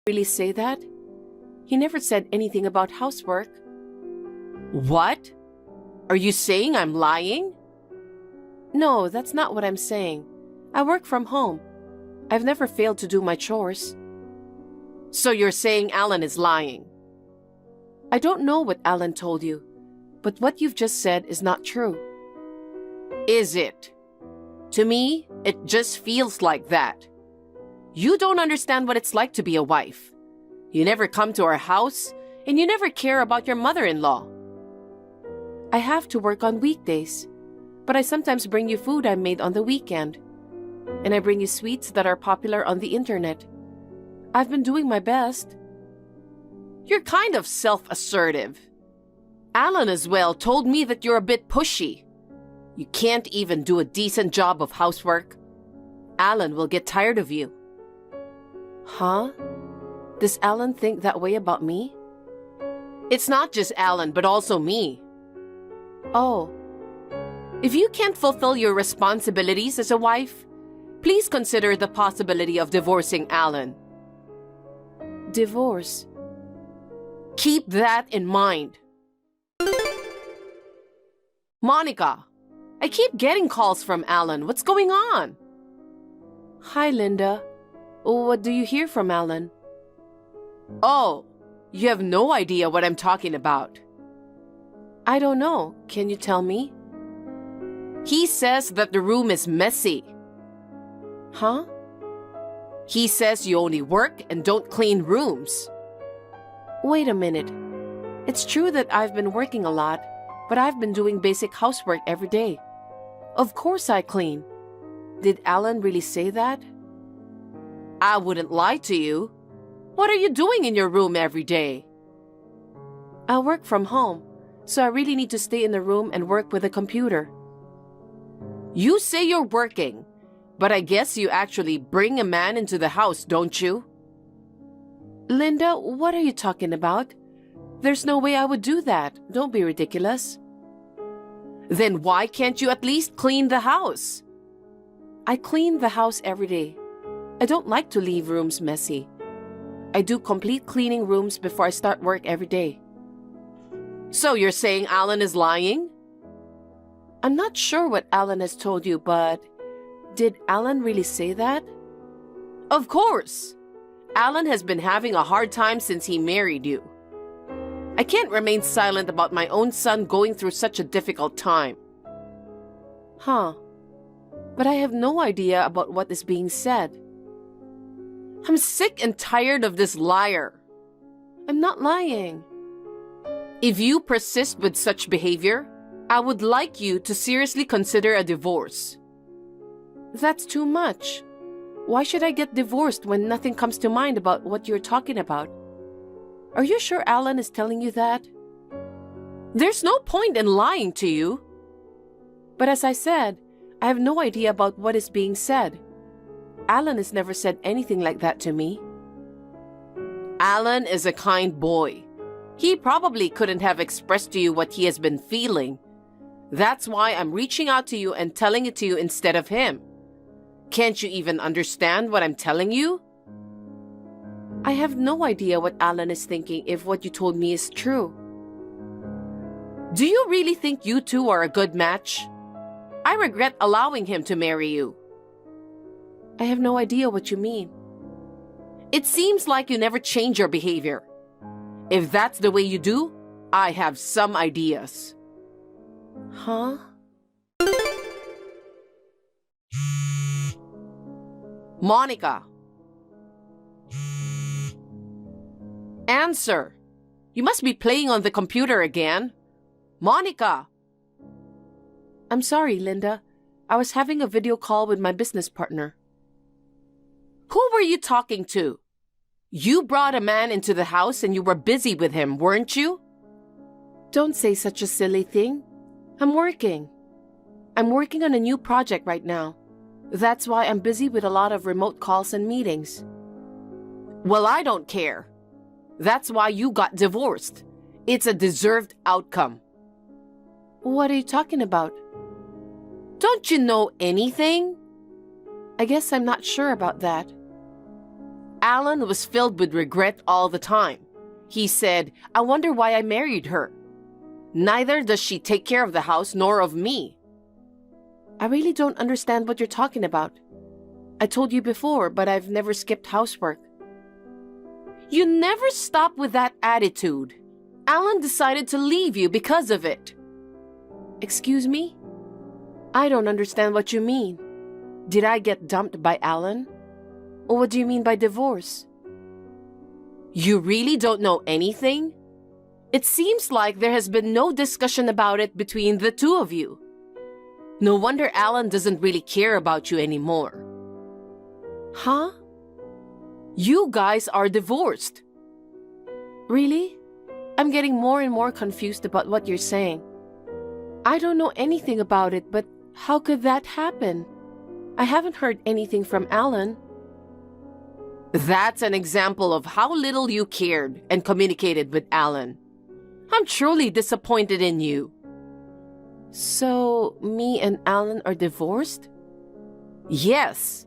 B: Really say that? He never said anything about housework. What? Are you saying I'm lying? No, that's not what I'm saying. I work from home. I've never failed to do my chores. So you're saying Alan is lying? I don't know what Alan told you, but what you've just said is not true. Is it? To me, it just feels like that. You don't understand what it's like to be a wife. You never come to our house, and you never care about your mother-in-law. I have to work on weekdays, but I sometimes bring you food I made on the weekend. And I bring you sweets that are popular on the internet. I've been doing my best. You're kind of self-assertive. Alan as well told me that you're a bit pushy. You can't even do a decent job of housework. Alan will get tired of you. Huh? Does Alan think that way about me? It's not just Alan, but also me. Oh. If you can't fulfill your responsibilities as a wife, please consider the possibility of divorcing Alan. Divorce? Keep that in mind. Monica, I keep getting calls from Alan. What's going on? Hi, Linda. What do you hear from Alan? Oh, you have no idea what I'm talking about. I don't know. Can you tell me? He says that the room is messy. Huh? He says you only work and don't clean rooms. Wait a minute. It's true that I've been working a lot, but I've been doing basic housework every day. Of course I clean. Did Alan really say that? I wouldn't lie to you. What are you doing in your room every day? I work from home, so I really need to stay in the room and work with a computer. You say you're working, but I guess you actually bring a man into the house, don't you? Linda, what are you talking about? There's no way I would do that. Don't be ridiculous. Then why can't you at least clean the house? I clean the house every day. I don't like to leave rooms messy. I do complete cleaning rooms before I start work every day. So you're saying Alan is lying? I'm not sure what Alan has told you, but did Alan really say that? Of course. Alan has been having a hard time since he married you. I can't remain silent about my own son going through such a difficult time. Huh. But I have no idea about what is being said. I'm sick and tired of this liar. I'm not lying. If you persist with such behavior, I would like you to seriously consider a divorce. That's too much. Why should I get divorced when nothing comes to mind about what you're talking about? Are you sure Alan is telling you that? There's no point in lying to you. But as I said, I have no idea about what is being said. Alan has never said anything like that to me. Alan is a kind boy. He probably couldn't have expressed to you what he has been feeling. That's why I'm reaching out to you and telling it to you instead of him. Can't you even understand what I'm telling you? I have no idea what Alan is thinking if what you told me is true. Do you really think you two are a good match? I regret allowing him to marry you. I have no idea what you mean. It seems like you never change your behavior. If that's the way you do, I have some ideas. Huh? Monica. Answer. You must be playing on the computer again. Monica. I'm sorry, Linda. I was having a video call with my business partner. Who were you talking to? You brought a man into the house and you were busy with him, weren't you? Don't say such a silly thing. I'm working. I'm working on a new project right now. That's why I'm busy with a lot of remote calls and meetings. Well, I don't care. That's why you got divorced. It's a deserved outcome. What are you talking about? Don't you know anything? I guess I'm not sure about that. Alan was filled with regret all the time. He said, "I wonder why I married her. Neither does she take care of the house nor of me." I really don't understand what you're talking about. I told you before, but I've never skipped housework. You never stop with that attitude. Alan decided to leave you because of it. Excuse me? I don't understand what you mean. Did I get dumped by Alan? Or what do you mean by divorce? You really don't know anything? It seems like there has been no discussion about it between the two of you. No wonder Alan doesn't really care about you anymore. Huh? You guys are divorced. Really? I'm getting more and more confused about what you're saying. I don't know anything about it, but how could that happen? I haven't heard anything from Alan. That's an example of how little you cared and communicated with Alan. I'm truly disappointed in you. So, me and Alan are divorced? Yes.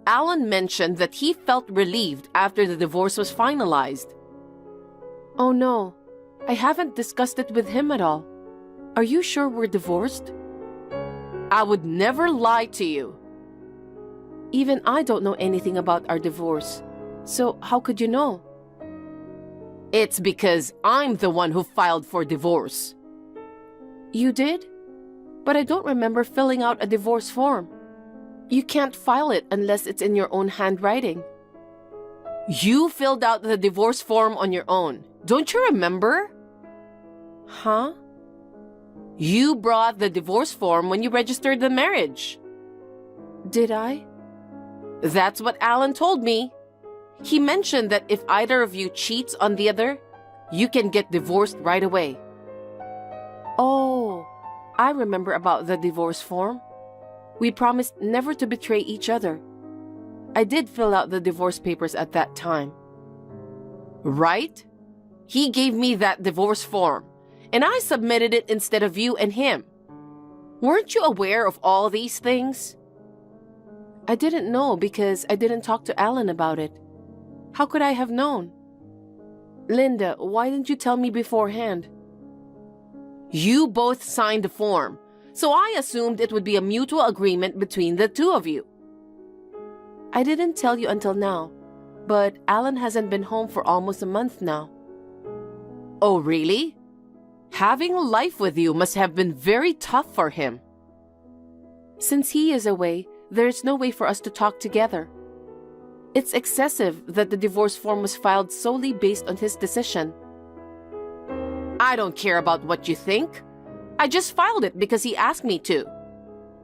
B: Alan mentioned that he felt relieved after the divorce was finalized. Oh no, I haven't discussed it with him at all. Are you sure we're divorced? I would never lie to you. Even I don't know anything about our divorce. So how could you know? It's because I'm the one who filed for divorce. You did? But I don't remember filling out a divorce form. You can't file it unless it's in your own handwriting. You filled out the divorce form on your own. Don't you remember? Huh? You brought the divorce form when you registered the marriage. Did I? That's what Alan told me. He mentioned that if either of you cheats on the other, you can get divorced right away. Oh, I remember about the divorce form. We promised never to betray each other. I did fill out the divorce papers at that time. Right? He gave me that divorce form, and I submitted it instead of you and him. Weren't you aware of all these things? I didn't know because I didn't talk to Alan about it. How could I have known? Linda, why didn't you tell me beforehand? You both signed the form, so I assumed it would be a mutual agreement between the two of you. I didn't tell you until now, but Alan hasn't been home for almost a month now. Oh, really? Having life with you must have been very tough for him. Since he is away, there's no way for us to talk together. It's excessive that the divorce form was filed solely based on his decision. I don't care about what you think. I just filed it because he asked me to.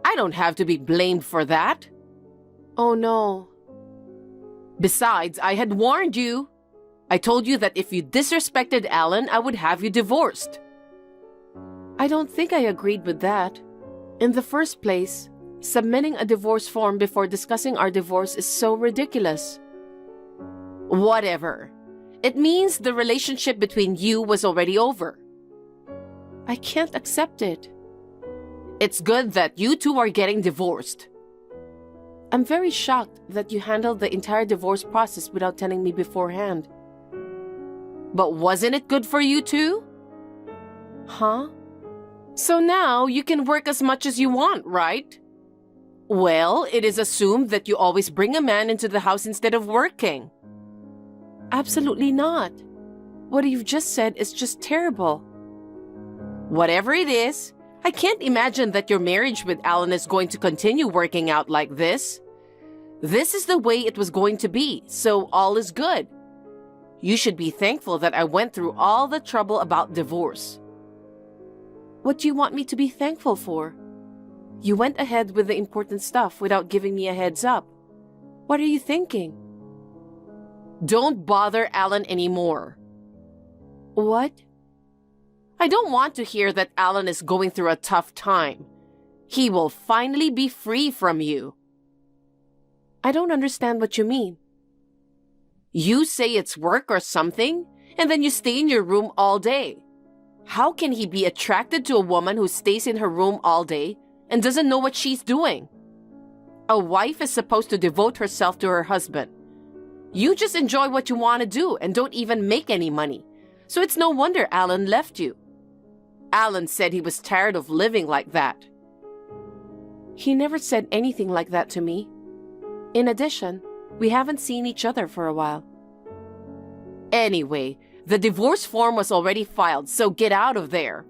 B: I don't have to be blamed for that. Oh no. Besides, I had warned you. I told you that if you disrespected Alan, I would have you divorced. I don't think I agreed with that. In the first place, submitting a divorce form before discussing our divorce is so ridiculous. Whatever. It means the relationship between you was already over. I can't accept it. It's good that you two are getting divorced. I'm very shocked that you handled the entire divorce process without telling me beforehand. But wasn't it good for you too? Huh? So now you can work as much as you want, right? Well, it is assumed that you always bring a man into the house instead of working. Absolutely not. What you've just said is just terrible. Whatever it is, I can't imagine that your marriage with Alan is going to continue working out like this. This is the way it was going to be, so all is good. You should be thankful that I went through all the trouble about divorce. What do you want me to be thankful for? You went ahead with the important stuff without giving me a heads up. What are you thinking? Don't bother Alan anymore. What? I don't want to hear that Alan is going through a tough time. He will finally be free from you. I don't understand what you mean. You say it's work or something, and then you stay in your room all day. How can he be attracted to a woman who stays in her room all day and doesn't know what she's doing? A wife is supposed to devote herself to her husband. You just enjoy what you want to do and don't even make any money. So it's no wonder Alan left you. Alan said he was tired of living like that. He never said anything like that to me. In addition, we haven't seen each other for a while. Anyway, the divorce form was already filed, so get out of there.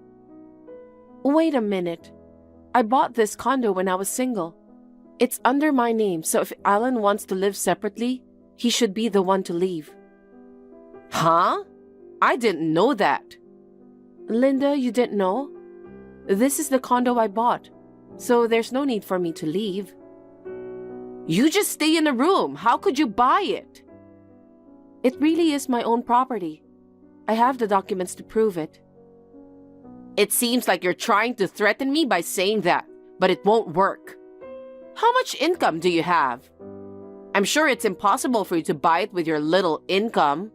B: Wait a minute. I bought this condo when I was single. It's under my name, so if Alan wants to live separately, he should be the one to leave. Huh? I didn't know that. Linda, you didn't know? This is the condo I bought, so there's no need for me to leave. You just stay in the room. How could you buy it? It really is my own property. I have the documents to prove it. It seems like you're trying to threaten me by saying that, but it won't work. How much income do you have? I'm sure it's impossible for you to buy it with your little income.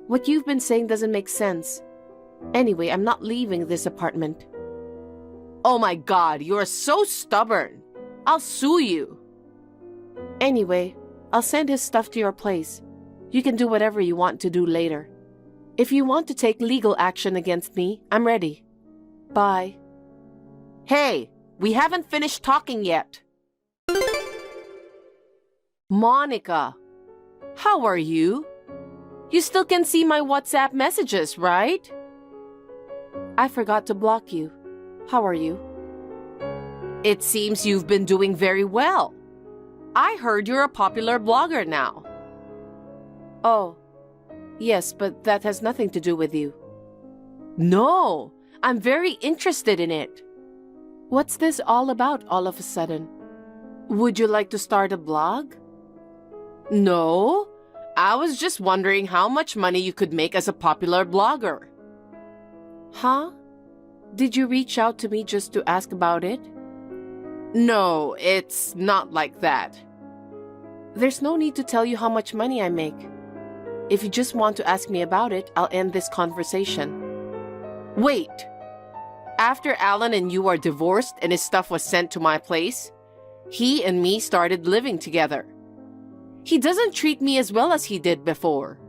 B: What you've been saying doesn't make sense. Anyway, I'm not leaving this apartment. Oh my God, you're so stubborn. I'll sue you. Anyway, I'll send his stuff to your place. You can do whatever you want to do later. If you want to take legal action against me, I'm ready. Bye. Hey, we haven't finished talking yet. Monica, how are you? You still can see my WhatsApp messages, right? I forgot to block you. How are you? It seems you've been doing very well. I heard you're a popular blogger now. Oh, yes, but that has nothing to do with you. No, I'm very interested in it. What's this all about all of a sudden? Would you like to start a blog? No, I was just wondering how much money you could make as a popular blogger. Huh? Did you reach out to me just to ask about it? No, it's not like that. There's no need to tell you how much money I make. If you just want to ask me about it, I'll end this conversation. Wait. After Alan and you are divorced and his stuff was sent to my place, he and me started living together. He doesn't treat me as well as he did before.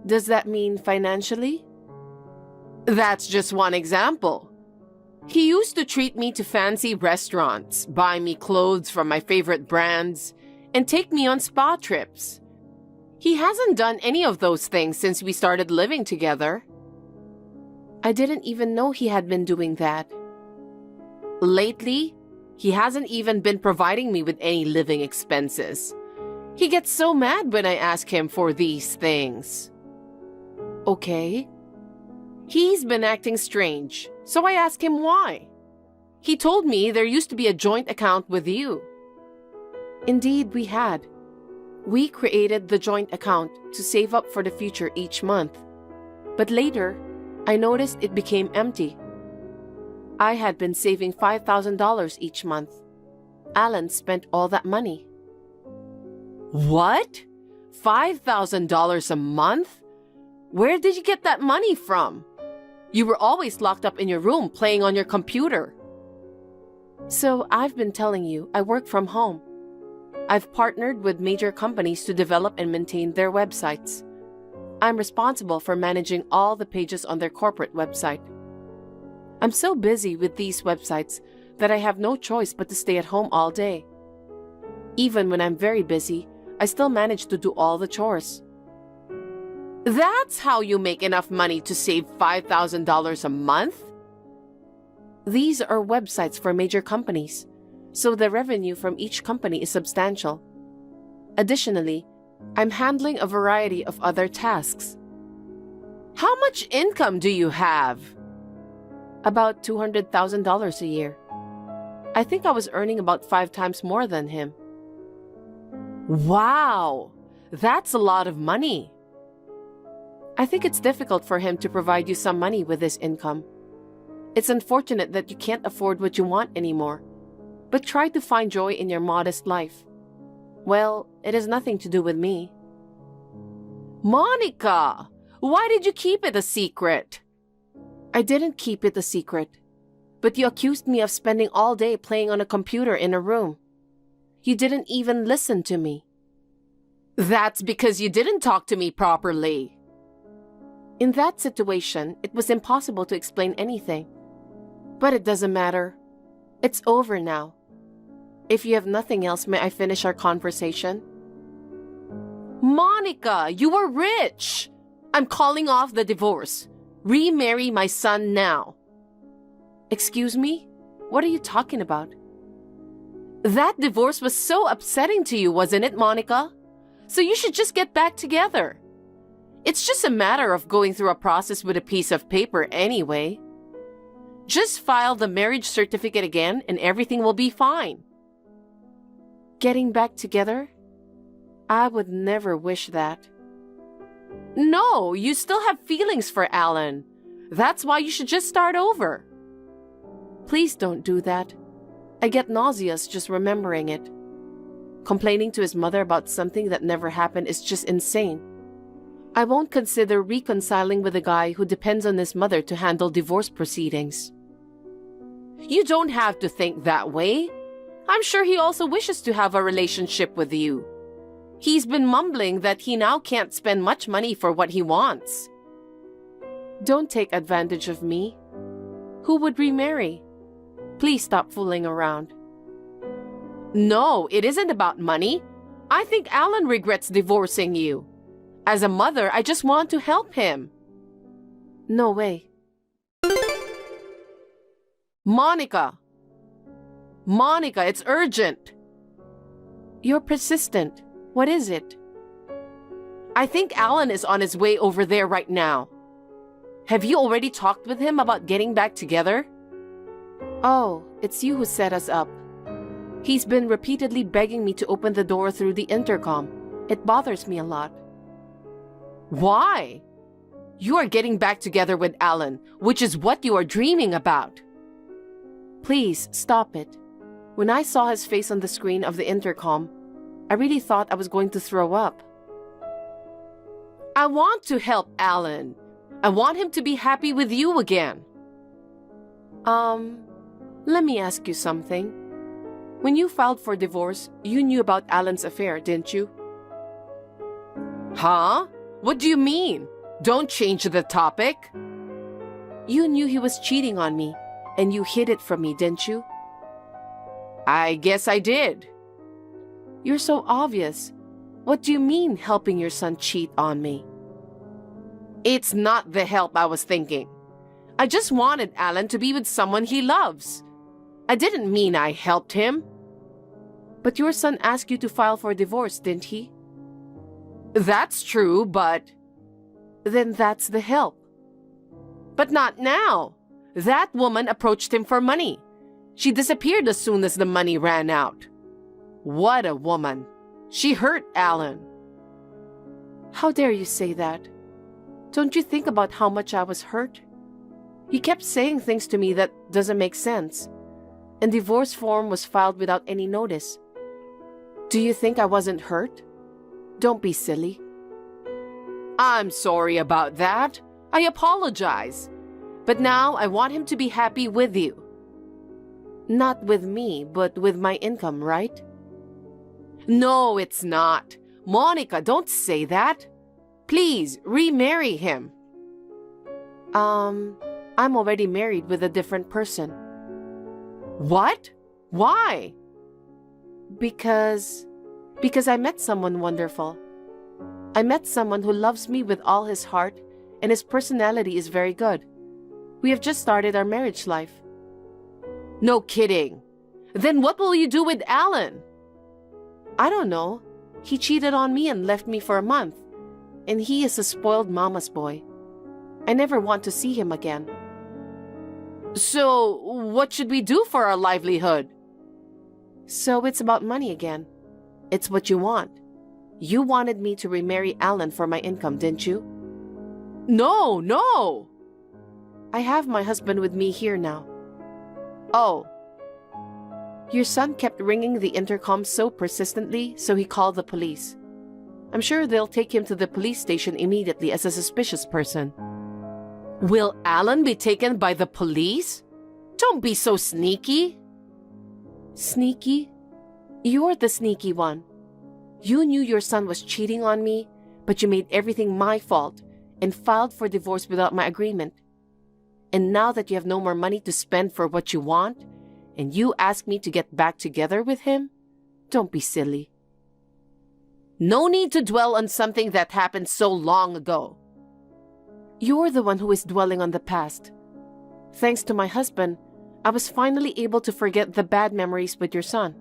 B: Does that mean financially? That's just one example. He used to treat me to fancy restaurants, buy me clothes from my favorite brands, and take me on spa trips. He hasn't done any of those things since we started living together. I didn't even know he had been doing that. Lately, he hasn't even been providing me with any living expenses. He gets so mad when I ask him for these things. Okay. He's been acting strange, so I asked him why. He told me there used to be a joint account with you. Indeed, we had. We created the joint account to save up for the future each month. But later, I noticed it became empty. I had been saving $5,000 each month. Alan spent all that money. What? $5,000 a month? Where did you get that money from? You were always locked up in your room playing on your computer. So I've been telling you, I work from home. I've partnered with major companies to develop and maintain their websites. I'm responsible for managing all the pages on their corporate website. I'm so busy with these websites that I have no choice but to stay at home all day. Even when I'm very busy, I still manage to do all the chores. That's how you make enough money to save $5,000 a month? These are websites for major companies, so the revenue from each company is substantial. Additionally, I'm handling a variety of other tasks. How much income do you have? About $200,000 a year. I think I was earning about 5 times more than him. Wow! That's a lot of money. I think it's difficult for him to provide you some money with this income. It's unfortunate that you can't afford what you want anymore, but try to find joy in your modest life. Well, it has nothing to do with me. Monica, why did you keep it a secret? I didn't keep it a secret, but you accused me of spending all day playing on a computer in a room. You didn't even listen to me. That's because you didn't talk to me properly. In that situation, it was impossible to explain anything. But it doesn't matter. It's over now. If you have nothing else, may I finish our conversation? Monica, you were rich. I'm calling off the divorce. Remarry my son now. Excuse me? What are you talking about? That divorce was so upsetting to you, wasn't it, Monica? So you should just get back together. It's just a matter of going through a process with a piece of paper anyway. Just file the marriage certificate again and everything will be fine. Getting back together? I would never wish that. No, you still have feelings for Alan. That's why you should just start over. Please don't do that. I get nauseous just remembering it. Complaining to his mother about something that never happened is just insane. I won't consider reconciling with a guy who depends on his mother to handle divorce proceedings. You don't have to think that way. I'm sure he also wishes to have a relationship with you. He's been mumbling that he now can't spend much money for what he wants. Don't take advantage of me. Who would remarry? Please stop fooling around. No, it isn't about money. I think Alan regrets divorcing you. As a mother, I just want to help him. No way. Monica! Monica, it's urgent. You're persistent. What is it? I think Alan is on his way over there right now. Have you already talked with him about getting back together? Oh, it's you who set us up. He's been repeatedly begging me to open the door through the intercom. It bothers me a lot. Why? You are getting back together with Alan, which is what you are dreaming about. Please, stop it. When I saw his face on the screen of the intercom, I really thought I was going to throw up. I want to help Alan. I want him to be happy with you again. Let me ask you something. When you filed for divorce, you knew about Alan's affair, didn't you? Huh? What do you mean? Don't change the topic. You knew he was cheating on me, and you hid it from me, didn't you? I guess I did. You're so obvious. What do you mean helping your son cheat on me? It's not the help I was thinking. I just wanted Alan to be with someone he loves. I didn't mean I helped him. But your son asked you to file for divorce, didn't he? That's true, but... Then that's the help. But not now. That woman approached him for money. She disappeared as soon as the money ran out. What a woman. She hurt Alan. How dare you say that? Don't you think about how much I was hurt? He kept saying things to me that doesn't make sense. And divorce form was filed without any notice. Do you think I wasn't hurt? Don't be silly. I'm sorry about that. I apologize. But now I want him to be happy with you. Not with me, but with my income, right? No, it's not. Monica, don't say that. Please, remarry him. I'm already married with a different person. What? Why? Because I met someone wonderful. I met someone who loves me with all his heart, and his personality is very good. We have just started our marriage life. No kidding. Then what will you do with Alan? I don't know. He cheated on me and left me for a month. And he is a spoiled mama's boy. I never want to see him again. So, what should we do for our livelihood? So it's about money again. It's what you want. You wanted me to remarry Alan for my income, didn't you? No, no! I have my husband with me here now. Oh. Your son kept ringing the intercom so persistently, so he called the police. I'm sure they'll take him to the police station immediately as a suspicious person. Will Alan be taken by the police? Don't be so sneaky. Sneaky? You're the sneaky one. You knew your son was cheating on me, but you made everything my fault and filed for divorce without my agreement. And now that you have no more money to spend for what you want, and you ask me to get back together with him? Don't be silly. No need to dwell on something that happened so long ago. You're the one who is dwelling on the past. Thanks to my husband, I was finally able to forget the bad memories with your son.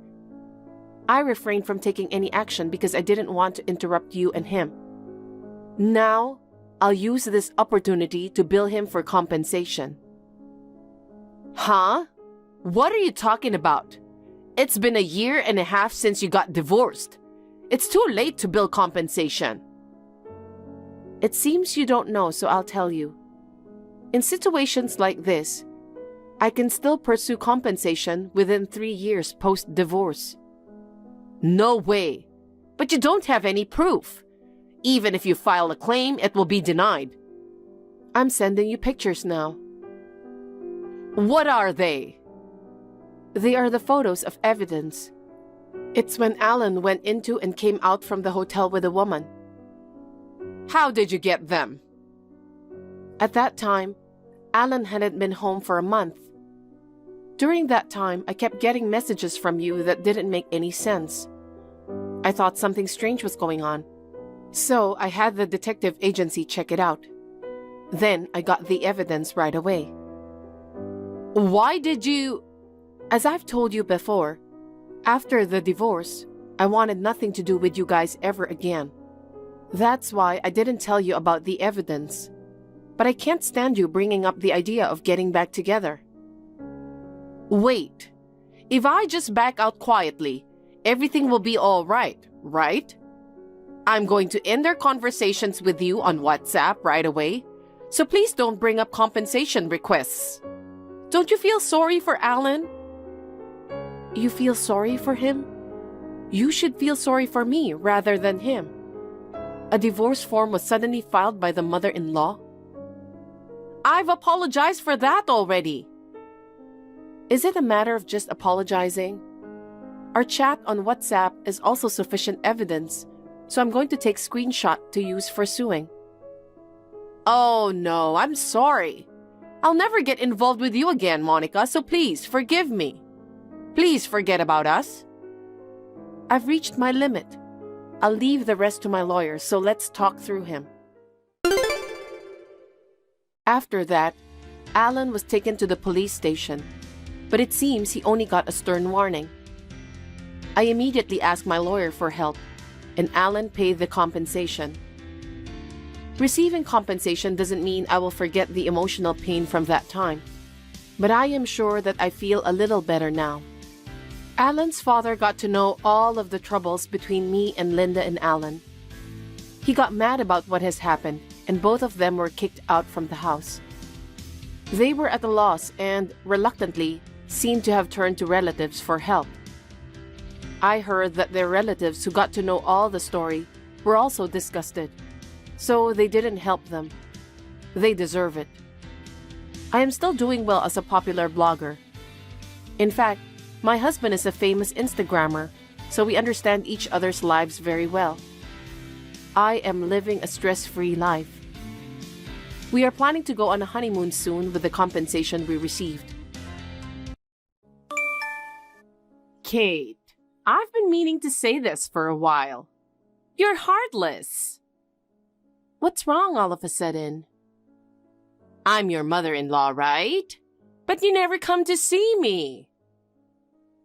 B: I refrained from taking any action because I didn't want to interrupt you and him. Now, I'll use this opportunity to bill him for compensation. Huh? What are you talking about? It's been a year and a half since you got divorced. It's too late to bill compensation. It seems you don't know, so I'll tell you. In situations like this, I can still pursue compensation within 3 years post-divorce. No way. But you don't have any proof. Even if you file a claim, it will be denied. I'm sending you pictures now. What are they? They are the photos of evidence. It's when Alan went into and came out from the hotel with a woman. How did you get them? At that time, Alan hadn't been home for a month. During that time, I kept getting messages from you that didn't make any sense. I thought something strange was going on. So I had the detective agency check it out. Then I got the evidence right away. Why did you... As I've told you before, after the divorce, I wanted nothing to do with you guys ever again. That's why I didn't tell you about the evidence. But I can't stand you bringing up the idea of getting back together. Wait, if I just back out quietly, everything will be all right, right? I'm going to end their conversations with you on WhatsApp right away, so please don't bring up compensation requests. Don't you feel sorry for Alan? You feel sorry for him? You should feel sorry for me rather than him. A divorce form was suddenly filed by the mother-in-law. I've apologized for that already. Is it a matter of just apologizing? Our chat on WhatsApp is also sufficient evidence, so I'm going to take screenshot to use for suing. Oh no, I'm sorry. I'll never get involved with you again, Monica, so please forgive me. Please forget about us. I've reached my limit. I'll leave the rest to my lawyer, so let's talk through him. After that, Alan was taken to the police station, but it seems he only got a stern warning. I immediately asked my lawyer for help, and Alan paid the compensation. Receiving compensation doesn't mean I will forget the emotional pain from that time, but I am sure that I feel a little better now. Alan's father got to know all of the troubles between me and Linda and Alan. He got mad about what has happened, and both of them were kicked out from the house. They were at a loss and, reluctantly, seemed to have turned to relatives for help. I heard that their relatives who got to know all the story were also disgusted, so they didn't help them. They deserve it. I am still doing well as a popular blogger. In fact, my husband is a famous Instagrammer, so we understand each other's lives very well. I am living a stress-free life. We are planning to go on a honeymoon soon with the compensation we received. Kate, I've been meaning to say this for a while. You're heartless. What's wrong all of a sudden? I'm your mother-in-law, right? But you never come to see me.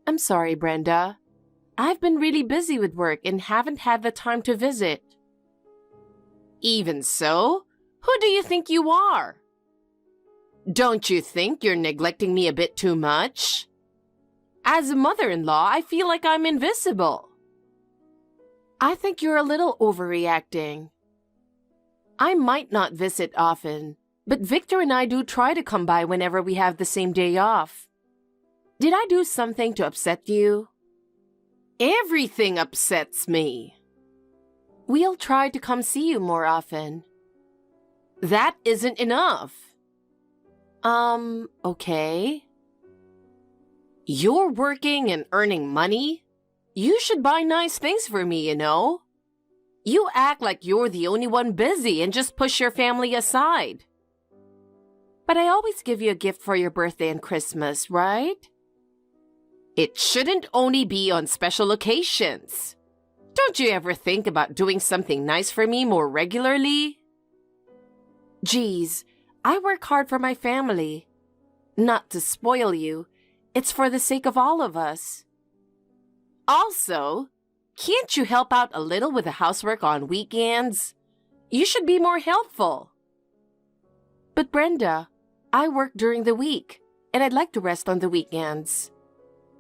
B: I'm sorry, Brenda. I've been really busy with work and haven't had the time to visit. Even so, who do you think you are? Don't you think you're neglecting me a bit too much? As a mother-in-law, I feel like I'm invisible. I think you're a little overreacting. I might not visit often, but Victor and I do try to come by whenever we have the same day off. Did I do something to upset you? Everything upsets me. We'll try to come see you more often. That isn't enough. Okay. You're working and earning money? You should buy nice things for me, you know? You act like you're the only one busy and just push your family aside. But I always give you a gift for your birthday and Christmas, right? It shouldn't only be on special occasions. Don't you ever think about doing something nice for me more regularly? Geez, I work hard for my family. Not to spoil you, it's for the sake of all of us. Also, can't you help out a little with the housework on weekends? You should be more helpful. But Brenda, I work during the week, and I'd like to rest on the weekends.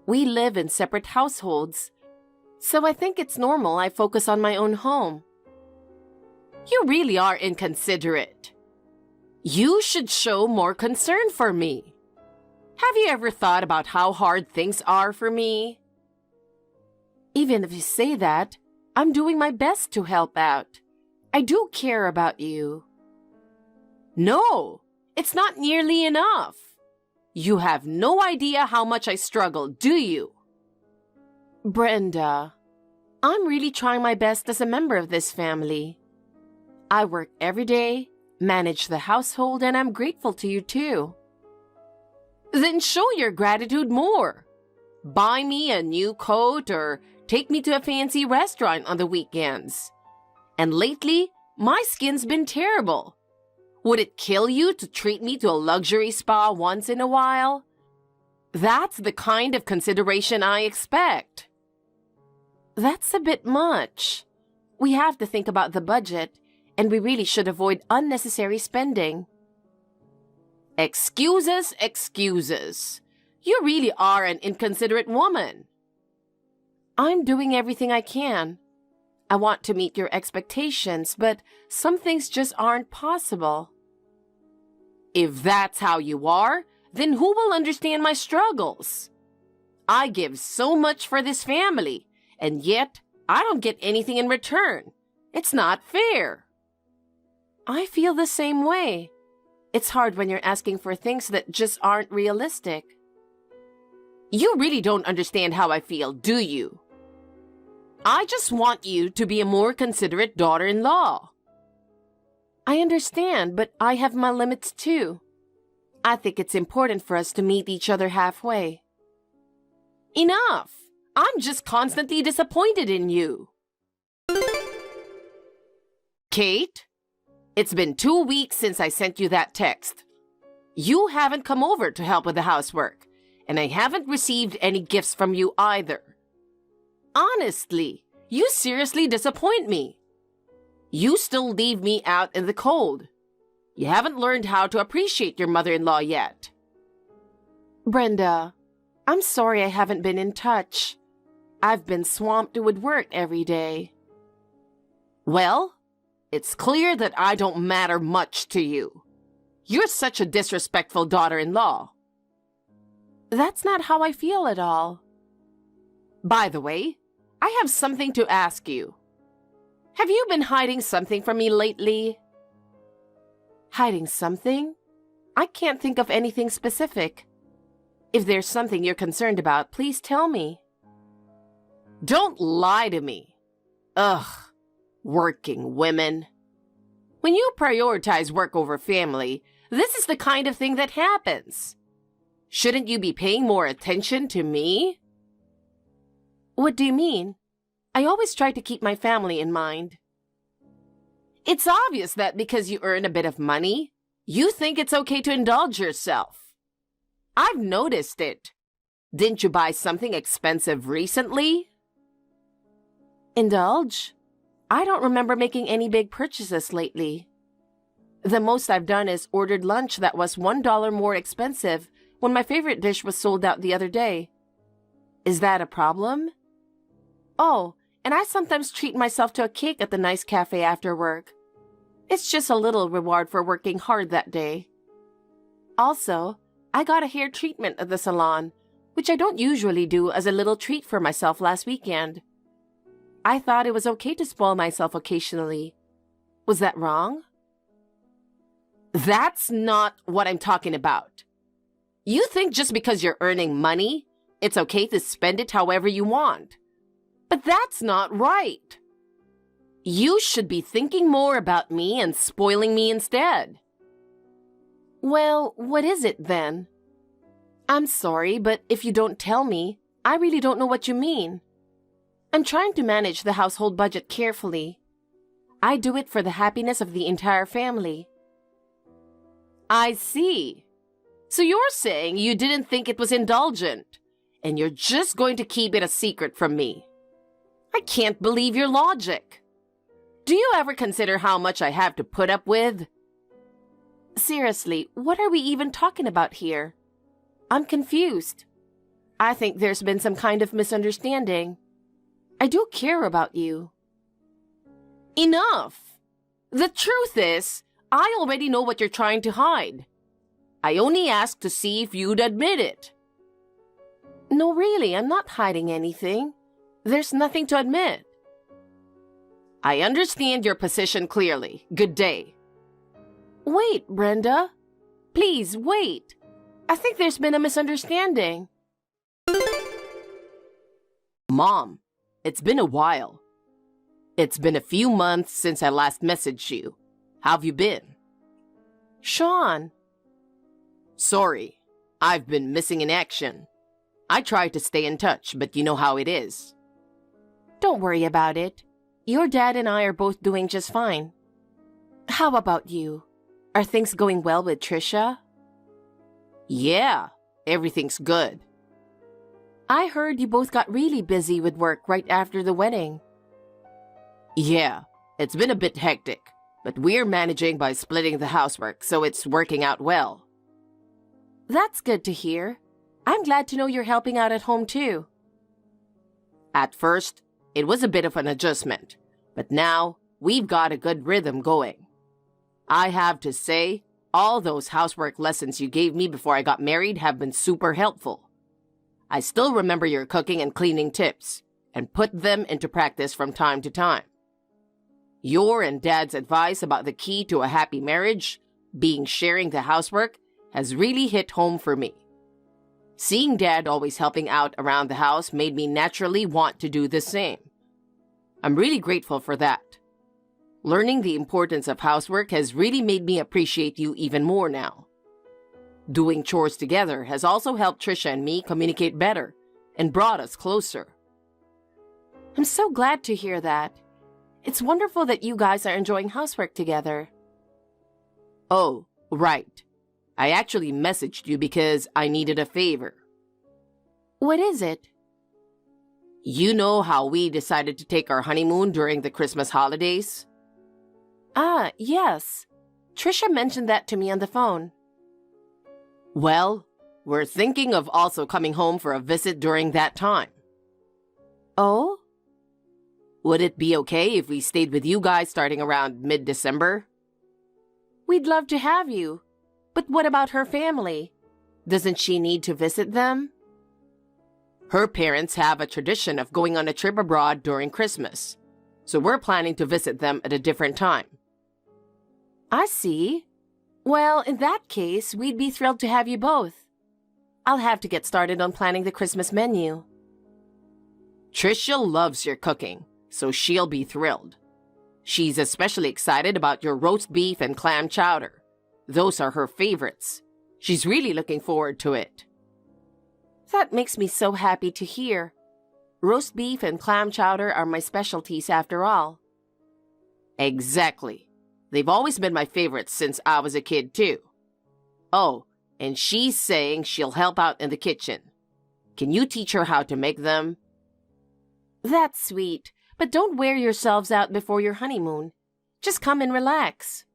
B: We live in separate households, so I think it's normal I focus on my own home. You really are inconsiderate. You should show more concern for me. Have you ever thought about how hard things are for me? Even if you say that, I'm doing my best to help out. I do care about you. No, it's not nearly enough. You have no idea how much I struggle, do you? Brenda, I'm really trying my best as a member of this family. I work every day, manage the household, and I'm grateful to you too. Then show your gratitude more. Buy me a new coat or take me to a fancy restaurant on the weekends. And lately, my skin's been terrible. Would it kill you to treat me to a luxury spa once in a while? That's the kind of consideration I expect. That's a bit much. We have to think about the budget, and we really should avoid unnecessary spending. Excuses, excuses. You really are an inconsiderate woman. I'm doing everything I can. I want to meet your expectations, but some things just aren't possible. If that's how you are, then who will understand my struggles? I give so much for this family, and yet I don't get anything in return. It's not fair. I feel the same way. It's hard when you're asking for things that just aren't realistic. You really don't understand how I feel, do you? I just want you to be a more considerate daughter-in-law. I understand, but I have my limits too. I think it's important for us to meet each other halfway. Enough! I'm just constantly disappointed in you. Kate, it's been 2 weeks since I sent you that text. You haven't come over to help with the housework, and I haven't received any gifts from you either. Honestly, you seriously disappoint me. You still leave me out in the cold. You haven't learned how to appreciate your mother-in-law yet. Brenda, I'm sorry I haven't been in touch. I've been swamped with work every day. Well, it's clear that I don't matter much to you. You're such a disrespectful daughter-in-law. That's not how I feel at all. By the way, I have something to ask you. Have you been hiding something from me lately? Hiding something? I can't think of anything specific. If there's something you're concerned about, please tell me. Don't lie to me. Ugh, working women. When you prioritize work over family, this is the kind of thing that happens. Shouldn't you be paying more attention to me? What do you mean? I always try to keep my family in mind. It's obvious that because you earn a bit of money, you think it's okay to indulge yourself. I've noticed it. Didn't you buy something expensive recently? Indulge? I don't remember making any big purchases lately. The most I've done is ordered lunch that was $1 more expensive when my favorite dish was sold out the other day. Is that a problem? Oh, and I sometimes treat myself to a cake at the nice cafe after work. It's just a little reward for working hard that day. Also, I got a hair treatment at the salon, which I don't usually do, as a little treat for myself last weekend. I thought it was okay to spoil myself occasionally. Was that wrong? That's not what I'm talking about. You think just because you're earning money, it's okay to spend it however you want. But that's not right. You should be thinking more about me and spoiling me instead. Well, what is it then? I'm sorry, but if you don't tell me, I really don't know what you mean. I'm trying to manage the household budget carefully. I do it for the happiness of the entire family. I see. So you're saying you didn't think it was indulgent, and you're just going to keep it a secret from me. I can't believe your logic. Do you ever consider how much I have to put up with? Seriously, what are we even talking about here? I'm confused. I think there's been some kind of misunderstanding. I do care about you. Enough! The truth is, I already know what you're trying to hide. I only asked to see if you'd admit it. No, really, I'm not hiding anything. There's nothing to admit. I understand your position clearly. Good day. Wait, Brenda. Please, wait. I think there's been a misunderstanding. Mom, it's been a while. It's been a few months since I last messaged you. How have you been? Sean. Sorry, I've been missing in action. I try to stay in touch, but you know how it is. Don't worry about it. Your dad and I are both doing just fine. How about you? Are things going well with Trisha? Yeah, everything's good. I heard you both got really busy with work right after the wedding. Yeah, it's been a bit hectic, but we're managing by splitting the housework, so it's working out well. That's good to hear. I'm glad to know you're helping out at home too. At first, it was a bit of an adjustment, but now we've got a good rhythm going. I have to say, all those housework lessons you gave me before I got married have been super helpful. I still remember your cooking and cleaning tips and put them into practice from time to time. Your and Dad's advice about the key to a happy marriage, being sharing the housework, has really hit home for me. Seeing Dad always helping out around the house made me naturally want to do the same. I'm really grateful for that. Learning the importance of housework has really made me appreciate you even more now. Doing chores together has also helped Trisha and me communicate better and brought us closer. I'm so glad to hear that. It's wonderful that you guys are enjoying housework together. Oh, right. I actually messaged you because I needed a favor. What is it? You know how we decided to take our honeymoon during the Christmas holidays? Ah, yes. Trisha mentioned that to me on the phone. Well, we're thinking of also coming home for a visit during that time. Oh? Would it be okay if we stayed with you guys starting around mid-December? We'd love to have you. But what about her family? Doesn't she need to visit them? Her parents have a tradition of going on a trip abroad during Christmas, so we're planning to visit them at a different time. I see. Well, in that case, we'd be thrilled to have you both. I'll have to get started on planning the Christmas menu. Trisha loves your cooking, so she'll be thrilled. She's especially excited about your roast beef and clam chowder. Those are her favorites. She's really looking forward to it. That makes me so happy to hear. Roast beef and clam chowder are my specialties after all. Exactly. They've always been my favorites since I was a kid, too. Oh, and she's saying she'll help out in the kitchen. Can you teach her how to make them? That's sweet, but don't wear yourselves out before your honeymoon. Just come and relax.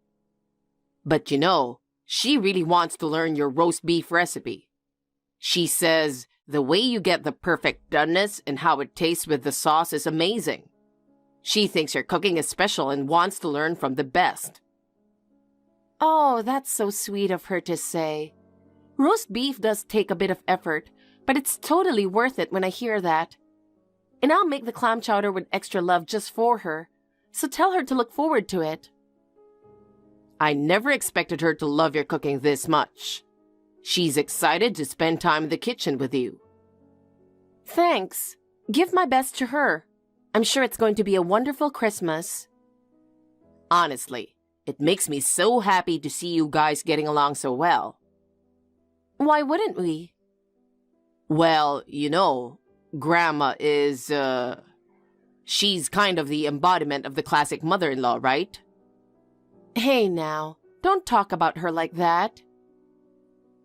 B: But you know, she really wants to learn your roast beef recipe. She says the way you get the perfect doneness and how it tastes with the sauce is amazing. She thinks your cooking is special and wants to learn from the best. Oh, that's so sweet of her to say. Roast beef does take a bit of effort, but it's totally worth it when I hear that. And I'll make the clam chowder with extra love just for her, so tell her to look forward to it. I never expected her to love your cooking this much. She's excited to spend time in the kitchen with you. Thanks. Give my best to her. I'm sure it's going to be a wonderful Christmas. Honestly, it makes me so happy to see you guys getting along so well. Why wouldn't we? Well, Grandma is, she's kind of the embodiment of the classic mother-in-law, right? Hey now, don't talk about her like that.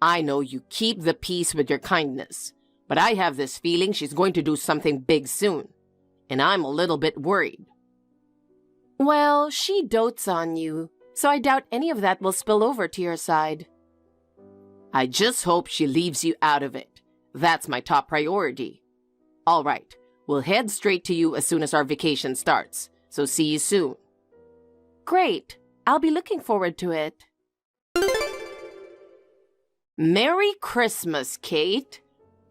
B: I know you keep the peace with your kindness, but I have this feeling she's going to do something big soon, and I'm a little bit worried. Well, she dotes on you, so I doubt any of that will spill over to your side. I just hope she leaves you out of it. That's my top priority. All right, we'll head straight to you as soon as our vacation starts, so see you soon. Great, I'll be looking forward to it. Merry Christmas, Kate.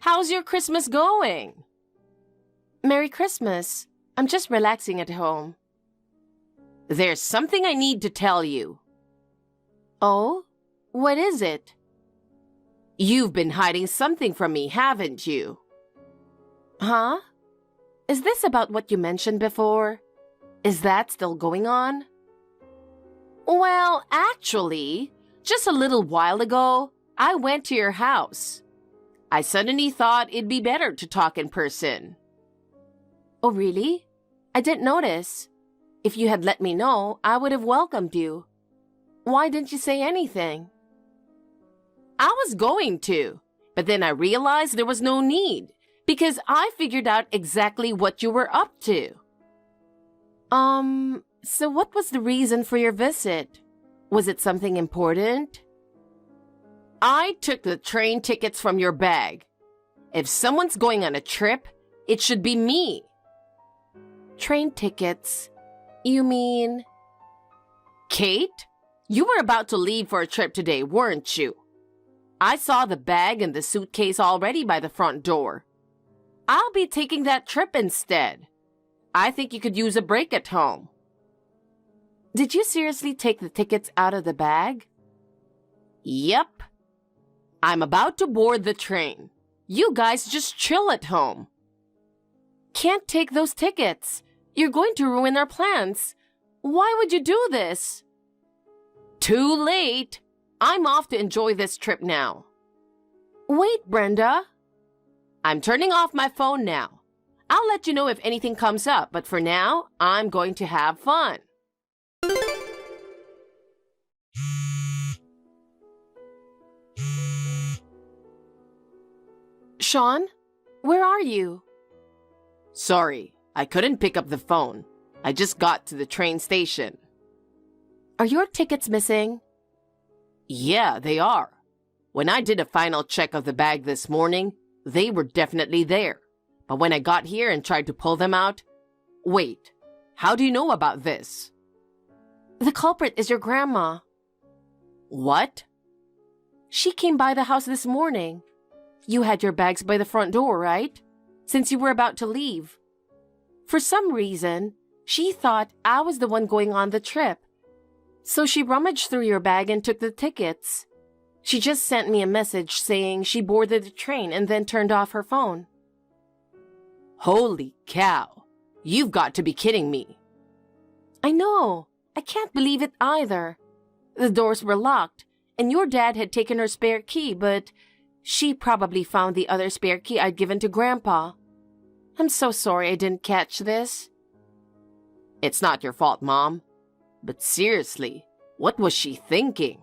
B: How's your Christmas going? Merry Christmas. I'm just relaxing at home. There's something I need to tell you. Oh? What is it? You've been hiding something from me, haven't you? Huh? Is this about what you mentioned before? Is that still going on? Well, actually, just a little while ago, I went to your house. I suddenly thought it'd be better to talk in person. Oh, really? I didn't notice. If you had let me know, I would have welcomed you. Why didn't you say anything? I was going to, but then I realized there was no need, because I figured out exactly what you were up to. So what was the reason for your visit? Was it something important? I took the train tickets from your bag. If someone's going on a trip, it should be me. Train tickets? You mean... Kate, you were about to leave for a trip today, weren't you? I saw the bag and the suitcase already by the front door. I'll be taking that trip instead. I think you could use a break at home. Did you seriously take the tickets out of the bag? Yep. I'm about to board the train. You guys just chill at home. Can't take those tickets. You're going to ruin our plans. Why would you do this? Too late. I'm off to enjoy this trip now. Wait, Brenda. I'm turning off my phone now. I'll let you know if anything comes up, but for now, I'm going to have fun. Sean, where are you? Sorry, I couldn't pick up the phone. I just got to the train station. Are your tickets missing? Yeah, they are. When I did a final check of the bag this morning, they were definitely there. But when I got here and tried to pull them out... Wait, how do you know about this? The culprit is your grandma. What? She came by the house this morning. You had your bags by the front door, right? Since you were about to leave. For some reason, she thought I was the one going on the trip. So she rummaged through your bag and took the tickets. She just sent me a message saying she boarded the train and then turned off her phone. Holy cow! You've got to be kidding me. I know. I can't believe it either. The doors were locked, and your dad had taken her spare key, but she probably found the other spare key I'd given to Grandpa. I'm so sorry I didn't catch this. It's not your fault, Mom. But seriously, what was she thinking?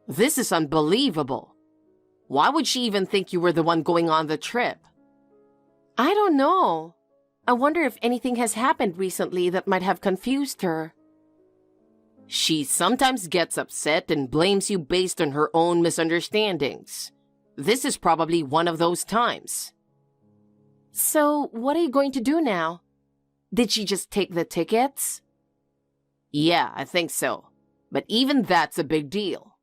B: This is unbelievable. Why would she even think you were the one going on the trip? I don't know. I wonder if anything has happened recently that might have confused her. She sometimes gets upset and blames you based on her own misunderstandings. This is probably one of those times. So, what are you going to do now? Did she just take the tickets? Yeah, I think so. But even that's a big deal.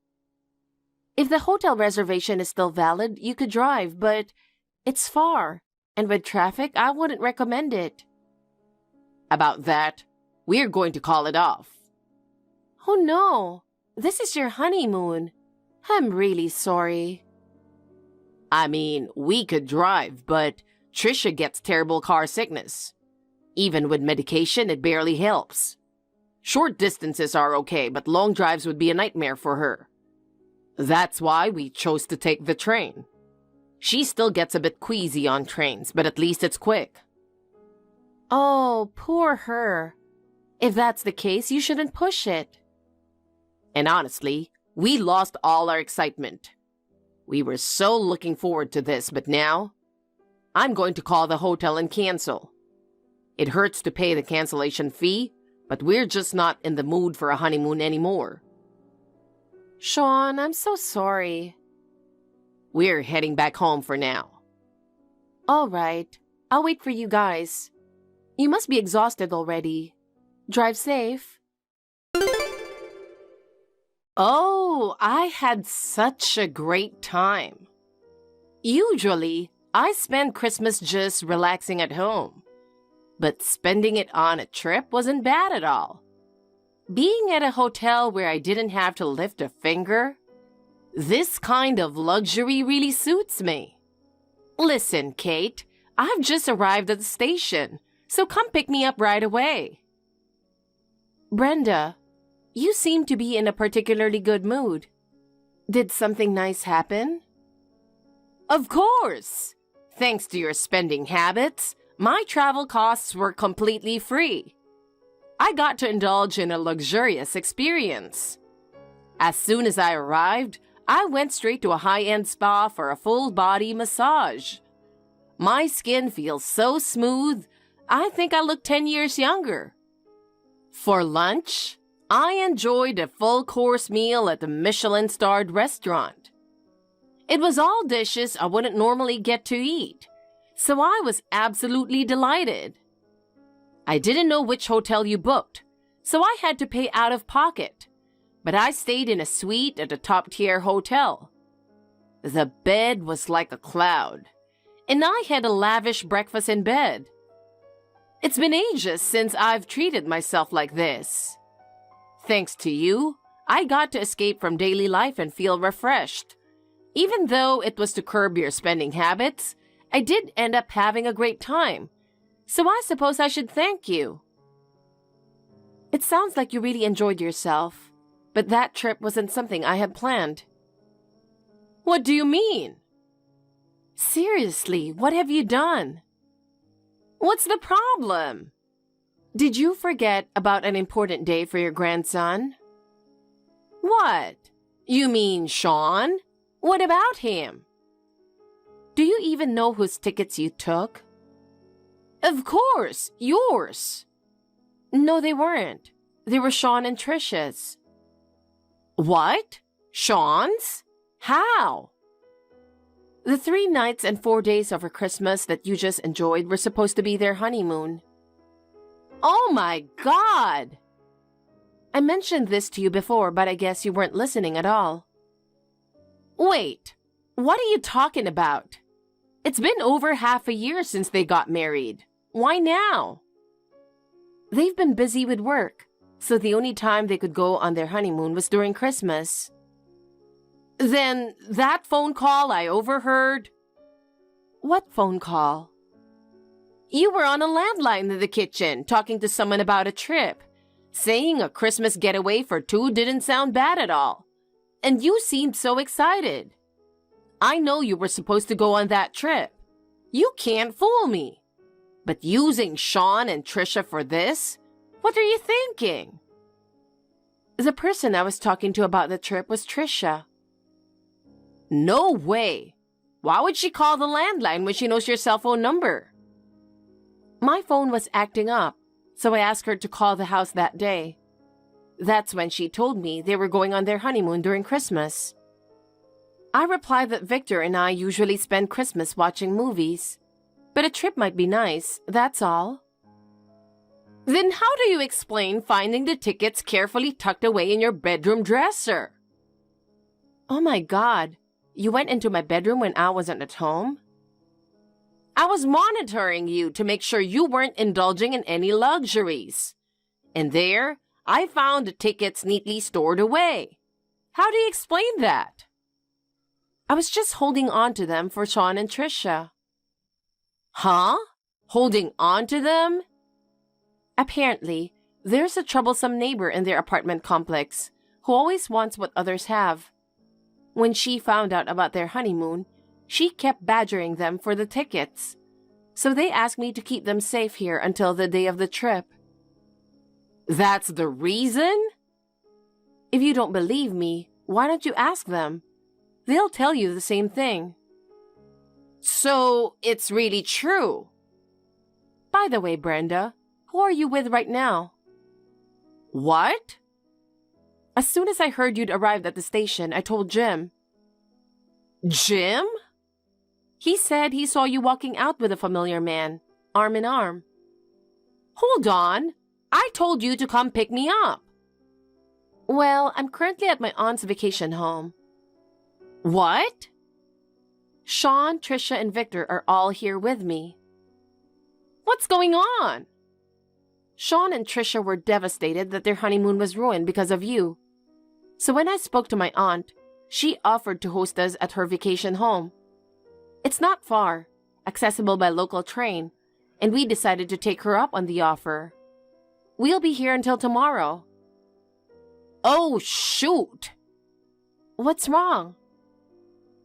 B: If the hotel reservation is still valid, you could drive, but it's far. And with traffic, I wouldn't recommend it. About that, we're going to call it off. Oh no, this is your honeymoon. I'm really sorry. I mean, we could drive, but Trisha gets terrible car sickness. Even with medication, it barely helps. Short distances are okay, but long drives would be a nightmare for her. That's why we chose to take the train. She still gets a bit queasy on trains, but at least it's quick.
E: Oh, poor her. If that's the case, you shouldn't push it.
B: And honestly, we lost all our excitement. We were so looking forward to this, but now, I'm going to call the hotel and cancel. It hurts to pay the cancellation fee, but we're just not in the mood for a honeymoon anymore.
E: Sean, I'm so sorry.
B: We're heading back home for now.
E: All right, I'll wait for you guys. You must be exhausted already. Drive safe.
B: Oh, I had such a great time. Usually, I spend Christmas just relaxing at home. But spending it on a trip wasn't bad at all. Being at a hotel where I didn't have to lift a finger, this kind of luxury really suits me. Listen, Kate, I've just arrived at the station, so come pick me up right away.
E: Brenda, you seem to be in a particularly good mood. Did something nice happen?
B: Of course! Thanks to your spending habits, my travel costs were completely free. I got to indulge in a luxurious experience. As soon as I arrived, I went straight to a high-end spa for a full-body massage. My skin feels so smooth, I think I look 10 years younger. For lunch, I enjoyed a full-course meal at the Michelin-starred restaurant. It was all dishes I wouldn't normally get to eat, so I was absolutely delighted. I didn't know which hotel you booked, so I had to pay out of pocket, but I stayed in a suite at a top-tier hotel. The bed was like a cloud, and I had a lavish breakfast in bed. It's been ages since I've treated myself like this. Thanks to you, I got to escape from daily life and feel refreshed. Even though it was to curb your spending habits, I did end up having a great time. So I suppose I should thank you.
E: It sounds like you really enjoyed yourself, but that trip wasn't something I had planned.
B: What do you mean?
E: Seriously, what have you done?
B: What's the problem?
E: Did you forget about an important day for your grandson?
B: What? You mean Sean? What about him?
E: Do you even know whose tickets you took?
B: Of course, yours.
E: No, they weren't. They were Sean and Trisha's.
B: What? Sean's? How?
E: The 3 nights and 4 days over Christmas that you just enjoyed were supposed to be their honeymoon.
B: Oh my God!
E: I mentioned this to you before, but I guess you weren't listening at all.
B: Wait, what are you talking about? It's been over half a year since they got married. Why now?
E: They've been busy with work, so the only time they could go on their honeymoon was during Christmas.
B: Then that phone call I overheard...
E: What phone call?
B: You were on a landline in the kitchen talking to someone about a trip, saying a Christmas getaway for 2 didn't sound bad at all. And you seemed so excited. I know you were supposed to go on that trip. You can't fool me. But using Sean and Trisha for this? What are you thinking?
E: The person I was talking to about the trip was Trisha.
B: No way. Why would she call the landline when she knows your cell phone number?
E: My phone was acting up, so I asked her to call the house that day. That's when she told me they were going on their honeymoon during Christmas. I replied that Victor and I usually spend Christmas watching movies, but a trip might be nice, that's all.
B: Then how do you explain finding the tickets carefully tucked away in your bedroom dresser?
E: Oh my God, you went into my bedroom when I wasn't at home?
B: I was monitoring you to make sure you weren't indulging in any luxuries. And there, I found the tickets neatly stored away. How do you explain that?
E: I was just holding on to them for Sean and Trisha.
B: Huh? Holding on to them? Apparently, there's a troublesome neighbor in their apartment complex who always wants what others have. When she found out about their honeymoon, she kept badgering them for the tickets. So they asked me to keep them safe here until the day of the trip. That's the reason? If you don't believe me, why don't you ask them? They'll tell you the same thing. So, it's really true. By the way, Brenda, who are you with right now? What? As soon as I heard you'd arrived at the station, I told Jim. Jim? He said he saw you walking out with a familiar man, arm in arm. Hold on. I told you to come pick me up. Well, I'm currently at my aunt's vacation home. What? Sean, Trisha, and Victor are all here with me. What's going on? Sean and Trisha were devastated that their honeymoon was ruined because of you. So when I spoke to my aunt, she offered to host us at her vacation home. It's not far, accessible by local train, and we decided to take her up on the offer. We'll be here until tomorrow. Oh, shoot! What's wrong?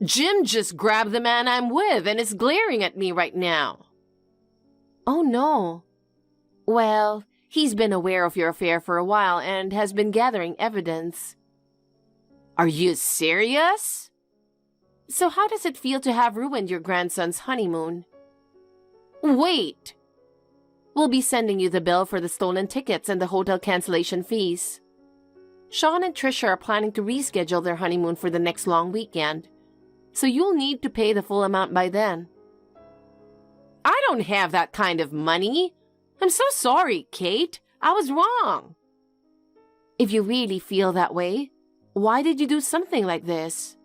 B: Jim just grabbed the man I'm with and is glaring at me right now. Oh, no. Well, he's been aware of your affair for a while and has been gathering evidence. Are you serious? So how does it feel to have ruined your grandson's honeymoon? Wait! We'll be sending you the bill for the stolen tickets and the hotel cancellation fees. Sean and Trisha are planning to reschedule their honeymoon for the next long weekend, so you'll need to pay the full amount by then. I don't have that kind of money. I'm so sorry, Kate. I was wrong. If you really feel that way, why did you do something like this?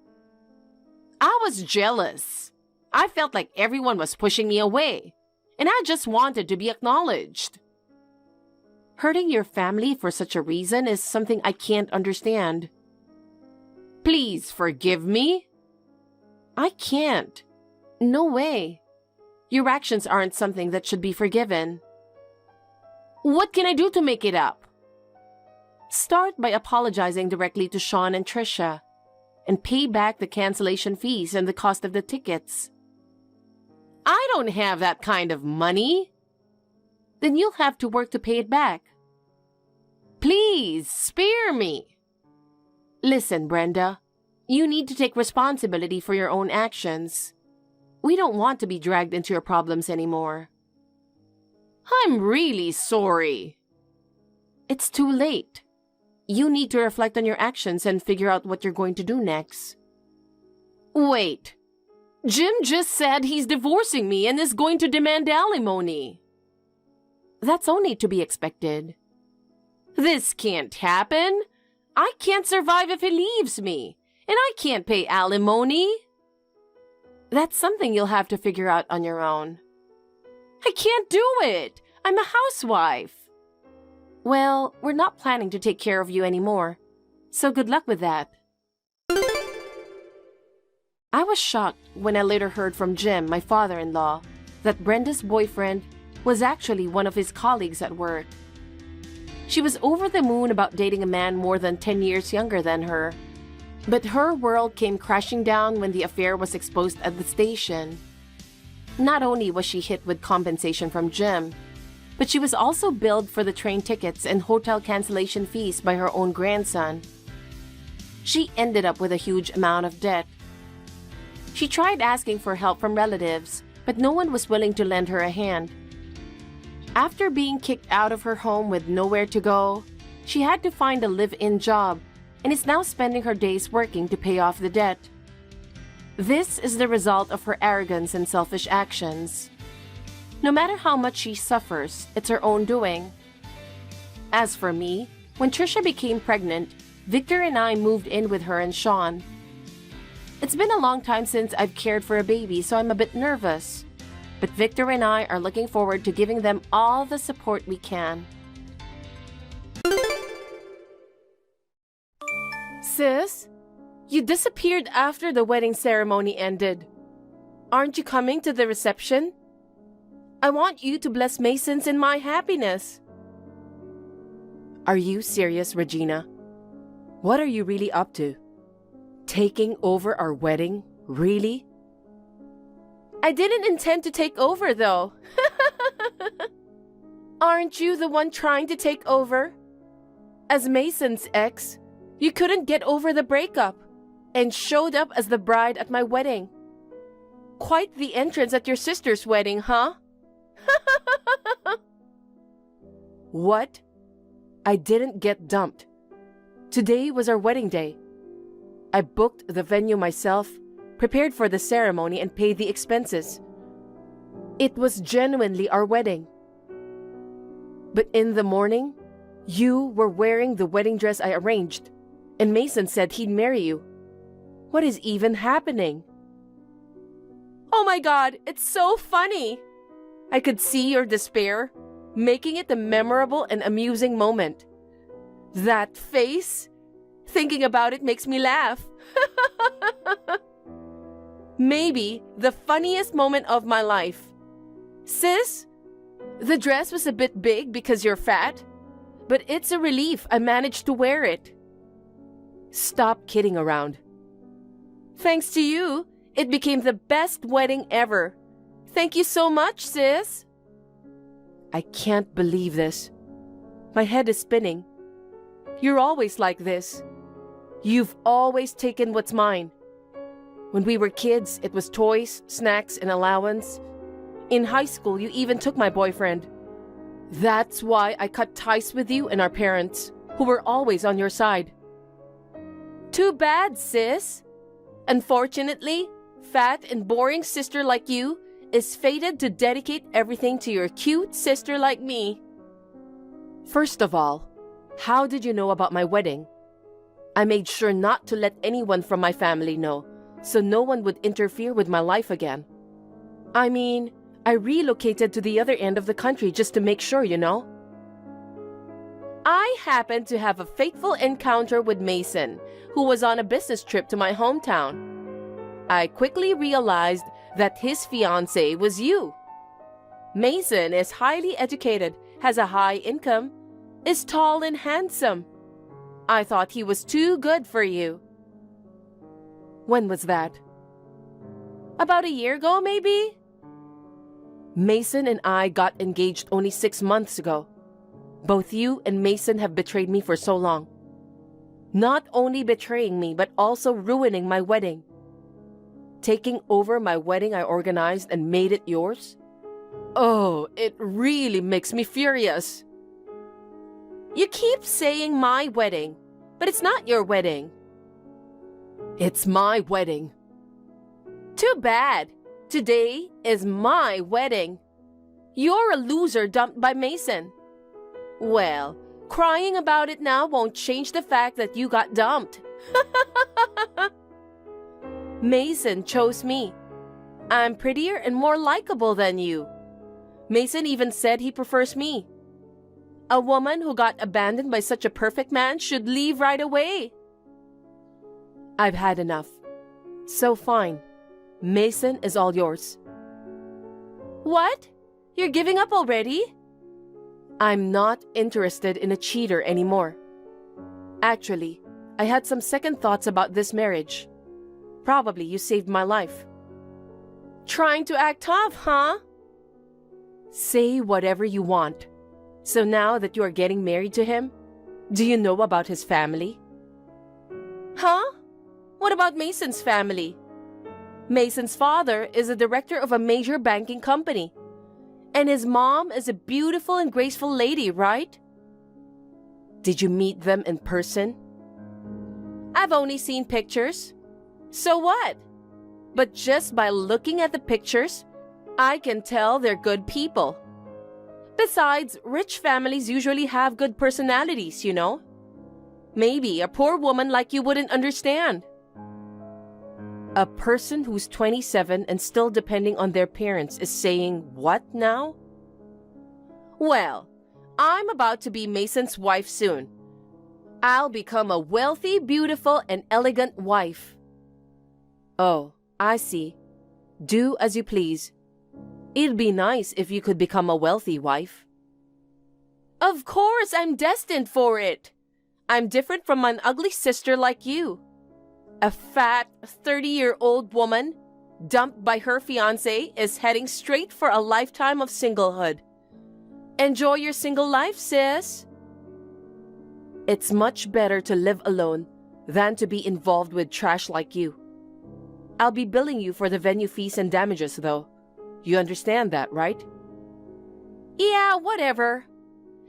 B: I was jealous. I felt like everyone was pushing me away, and I just wanted to be acknowledged. Hurting your family for such a reason is something I can't understand. Please forgive me. I can't. No way. Your actions aren't something that should be forgiven. What can I do to make it up? Start by apologizing directly to Sean and Trisha, and pay back the cancellation fees and the cost of the tickets. I don't have that kind of money. Then you'll have to work to pay it back. Please, spare me. Listen, Brenda, you need to take responsibility for your own actions. We don't want to be dragged into your problems anymore. I'm really sorry. It's too late. You need to reflect on your actions and figure out what you're going to do next. Wait. Jim just said he's divorcing me and is going to demand alimony. That's only to be expected. This can't happen. I can't survive if he leaves me, and I can't pay alimony. That's something you'll have to figure out on your own. I can't do it. I'm a housewife. Well, we're not planning to take care of you anymore, so good luck with that. I was shocked when I later heard from Jim, my father-in-law, that Brenda's boyfriend was actually one of his colleagues at work. She was over the moon about dating a man more than 10 years younger than her, but her world came crashing down when the affair was exposed at the station. Not only was she hit with compensation from Jim, but she was also billed for the train tickets and hotel cancellation fees by her own grandson. She ended up with a huge amount of debt. She tried asking for help from relatives, but no one was willing to lend her a hand. After being kicked out of her home with nowhere to go, she had to find a live-in job and is now spending her days working to pay off the debt. This is the result of her arrogance and selfish actions. No matter how much she suffers, it's her own doing. As for me, when Trisha became pregnant, Victor and I moved in with her and Sean. It's been a long time since I've cared for a baby, so I'm a bit nervous. But Victor and I are looking forward to giving them all the support we can. Sis, you disappeared after the wedding ceremony ended. Aren't you coming to the reception? I want you to bless Masons in my happiness. Are you serious, Regina? What are you really up to? Taking over our wedding? Really? I didn't intend to take over, though. Aren't you the one trying to take over? As Mason's ex, you couldn't get over the breakup and showed up as the bride at my wedding. Quite the entrance at your sister's wedding, huh? What? I didn't get dumped. Today was our wedding day. I booked the venue myself, prepared for the ceremony, and paid the expenses. It was genuinely our wedding. But in the morning, you were wearing the wedding dress I arranged, and Mason said he'd marry you. What is even happening? Oh my God, it's so funny! I could see your despair, making it a memorable and amusing moment. That face, thinking about it makes me laugh. Maybe the funniest moment of my life. Sis, the dress was a bit big because you're fat, but it's a relief I managed to wear it. Stop kidding around. Thanks to you, it became the best wedding ever. Thank you so much, sis. I can't believe this. My head is spinning. You're always like this. You've always taken what's mine. When we were kids, it was toys, snacks, and allowance. In high school, you even took my boyfriend. That's why I cut ties with you and our parents, who were always on your side. Too bad, sis. Unfortunately, fat and boring sister like you is fated to dedicate everything to your cute sister like me. First of all, how did you know about my wedding? I made sure not to let anyone from my family know, so no one would interfere with my life again. I mean, I relocated to the other end of the country just to make sure, you know. I happened to have a fateful encounter with Mason, who was on a business trip to my hometown. I quickly realized that his fiancée was you. Mason is highly educated, has a high income, is tall and handsome. I thought he was too good for you. When was that? About a year ago, maybe? Mason and I got engaged only 6 months ago. Both you and Mason have betrayed me for so long. Not only betraying me, but also ruining my wedding. Taking over my wedding I organized and made it yours? Oh, it really makes me furious. You keep saying my wedding, but it's not your wedding. It's my wedding. Too bad. Today is my wedding. You're a loser dumped by Mason. Well, crying about it now won't change the fact that you got dumped. Mason chose me. I'm prettier and more likable than you. Mason even said he prefers me. A woman who got abandoned by such a perfect man should leave right away. I've had enough. So fine. Mason is all yours. What? You're giving up already? I'm not interested in a cheater anymore. Actually, I had some second thoughts about this marriage. Probably you saved my life. Trying to act tough, huh? Say whatever you want. So now that you are getting married to him, do you know about his family? Huh? What about Mason's family? Mason's father is a director of a major banking company. And his mom is a beautiful and graceful lady, right? Did you meet them in person? I've only seen pictures. So what? But just by looking at the pictures, I can tell they're good people. Besides, rich families usually have good personalities, you know? Maybe a poor woman like you wouldn't understand. A person who's 27 and still depending on their parents is saying what now? Well, I'm about to be Mason's wife soon. I'll become a wealthy, beautiful, and elegant wife. Oh, I see. Do as you please. It'd be nice if you could become a wealthy wife. Of course, I'm destined for it. I'm different from an ugly sister like you. A fat, 30-year-old woman, dumped by her fiancé, is heading straight for a lifetime of singlehood. Enjoy your single life, sis. It's much better to live alone than to be involved with trash like you. I'll be billing you for the venue fees and damages, though. You understand that, right? Yeah, whatever.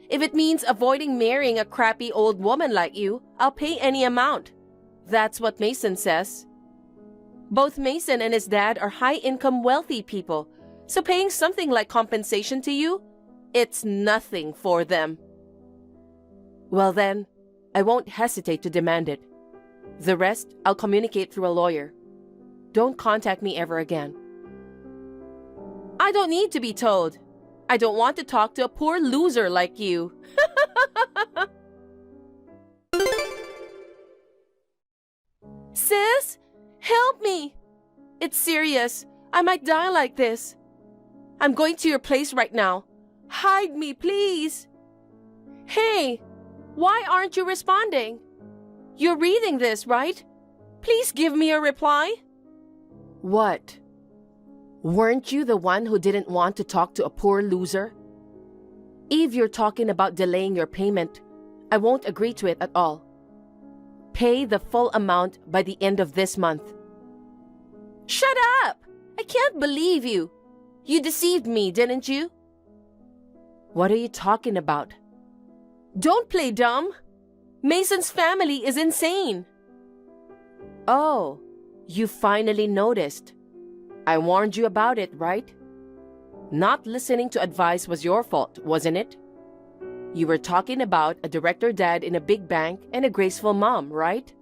B: If it means avoiding marrying a crappy old woman like you, I'll pay any amount. That's what Mason says. Both Mason and his dad are high-income, wealthy people, so paying something like compensation to you, it's nothing for them. Well then, I won't hesitate to demand it. The rest, I'll communicate through a lawyer. Don't contact me ever again. I don't need to be told. I don't want to talk to a poor loser like you. Sis, help me. It's serious. I might die like this. I'm going to your place right now. Hide me, please. Hey, why aren't you responding? You're reading this, right? Please give me a reply. What? Weren't you the one who didn't want to talk to a poor loser? If you're talking about delaying your payment, I won't agree to it at all. Pay the full amount by the end of this month. Shut up! I can't believe you. You deceived me, didn't you? What are you talking about? Don't play dumb. Mason's family is insane. Oh, you finally noticed. I warned you about it, right? Not listening to advice was your fault, wasn't it? You were talking about a director dad in a big bank and a graceful mom, right?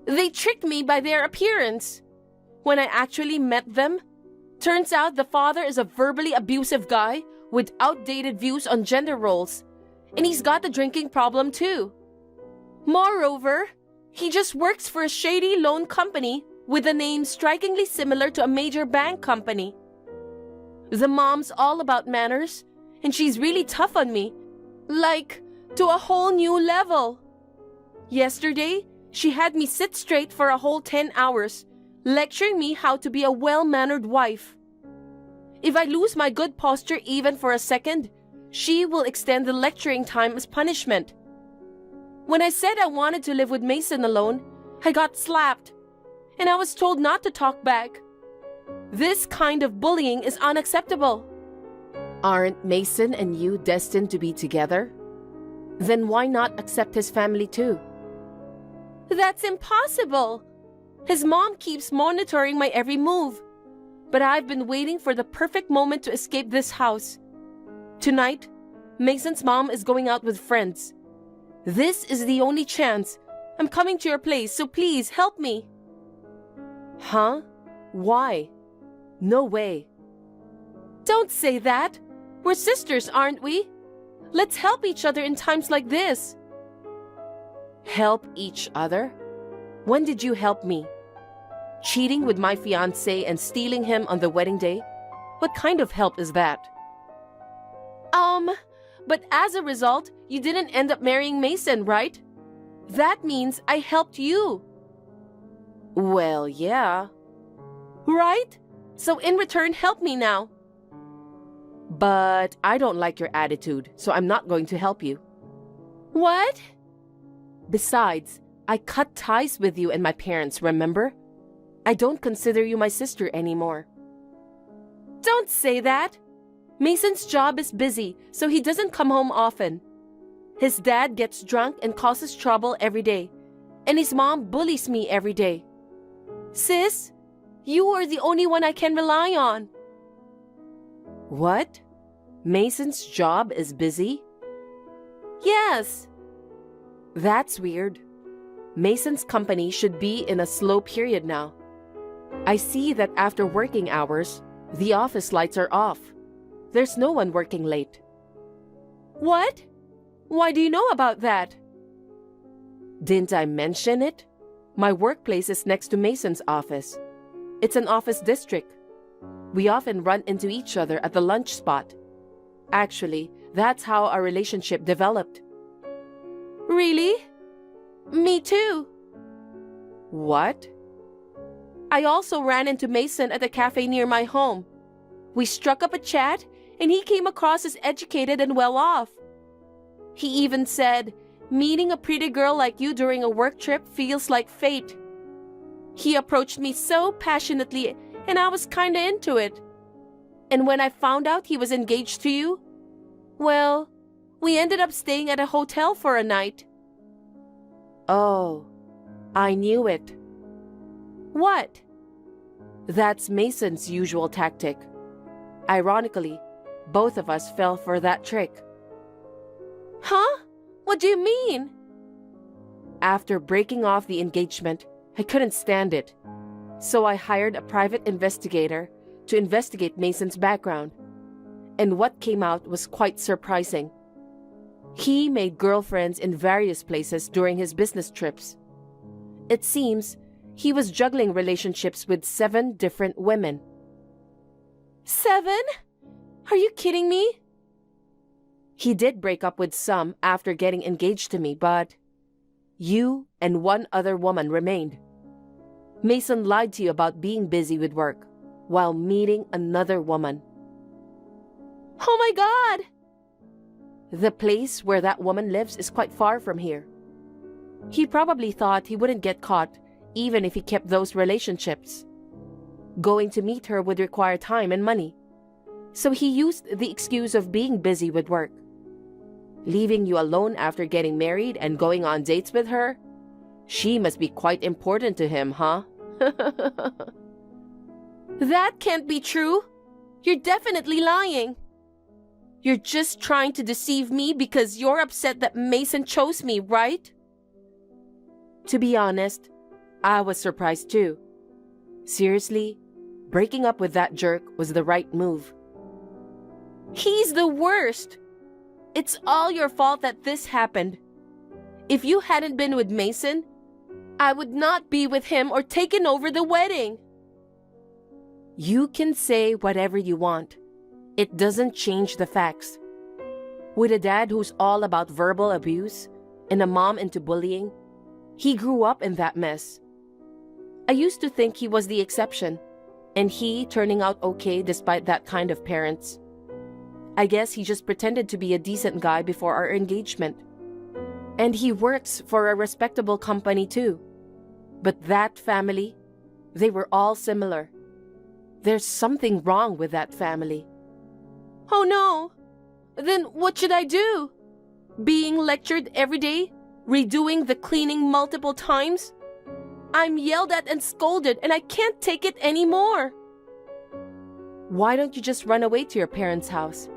B: They tricked me by their appearance. When I actually met them, turns out the father is a verbally abusive guy with outdated views on gender roles, and he's got a drinking problem too. Moreover, he just works for a shady loan company with a name strikingly similar to a major bank company. The mom's all about manners, and she's really tough on me, like to a whole new level. Yesterday, she had me sit straight for a whole 10 hours, lecturing me how to be a well-mannered wife. If I lose my good posture even for a second, she will extend the lecturing time as punishment. When I said I wanted to live with Mason alone, I got slapped, and I was told not to talk back. This kind of bullying is unacceptable. Aren't Mason and you destined to be together? Then why not accept his family too? That's impossible. His mom keeps monitoring my every move, but I've been waiting for the perfect moment to escape this house. Tonight, Mason's mom is going out with friends. This is the only chance. I'm coming to your place, so please help me. Huh? Why? No way. Don't say that. We're sisters, aren't we? Let's help each other in times like this. Help each other? When did you help me? Cheating with my fiancé and stealing him on the wedding day? What kind of help is that? But as a result, you didn't end up marrying Mason, right? That means I helped you. Well, yeah. Right? So in return, help me now. But I don't like your attitude, so I'm not going to help you. What? Besides, I cut ties with you and my parents, remember? I don't consider you my sister anymore. Don't say that. Mason's job is busy, so he doesn't come home often. His dad gets drunk and causes trouble every day, and his mom bullies me every day. Sis, you are the only one I can rely on. What? Mason's job is busy? Yes. That's weird. Mason's company should be in a slow period now. I see that after working hours, the office lights are off. There's no one working late. What? Why do you know about that? Didn't I mention it? My workplace is next to Mason's office. It's an office district. We often run into each other at the lunch spot. Actually, that's how our relationship developed. Really? Me too. What? I also ran into Mason at a cafe near my home. We struck up a chat, and he came across as educated and well off. He even said, meeting a pretty girl like you during a work trip feels like fate. He approached me so passionately, and I was kinda into it. And when I found out he was engaged to you, well, we ended up staying at a hotel for a night. Oh, I knew it. What? That's Mason's usual tactic. Ironically, both of us fell for that trick. Huh? What do you mean? After breaking off the engagement, I couldn't stand it. So I hired a private investigator to investigate Mason's background. And what came out was quite surprising. He made girlfriends in various places during his business trips. It seems he was juggling relationships with 7 different women. 7? Are you kidding me? He did break up with some after getting engaged to me, but you and 1 other woman remained. Mason lied to you about being busy with work while meeting another woman. Oh my God! The place where that woman lives is quite far from here. He probably thought he wouldn't get caught even if he kept those relationships. Going to meet her would require time and money, so he used the excuse of being busy with work. Leaving you alone after getting married and going on dates with her? She must be quite important to him, huh? That can't be true. You're definitely lying. You're just trying to deceive me because you're upset that Mason chose me, right? To be honest, I was surprised too. Seriously, breaking up with that jerk was the right move. He's the worst. It's all your fault that this happened. If you hadn't been with Mason, I would not be with him or taken over the wedding. You can say whatever you want. It doesn't change the facts. With a dad who's all about verbal abuse and a mom into bullying, he grew up in that mess. I used to think he was the exception, and he turning out okay despite that kind of parents. I guess he just pretended to be a decent guy before our engagement. And he works for a respectable company too. But that family, they were all similar. There's something wrong with that family. Oh no! Then what should I do? Being lectured every day? Redoing the cleaning multiple times? I'm yelled at and scolded and I can't take it anymore. Why don't you just run away to your parents' house?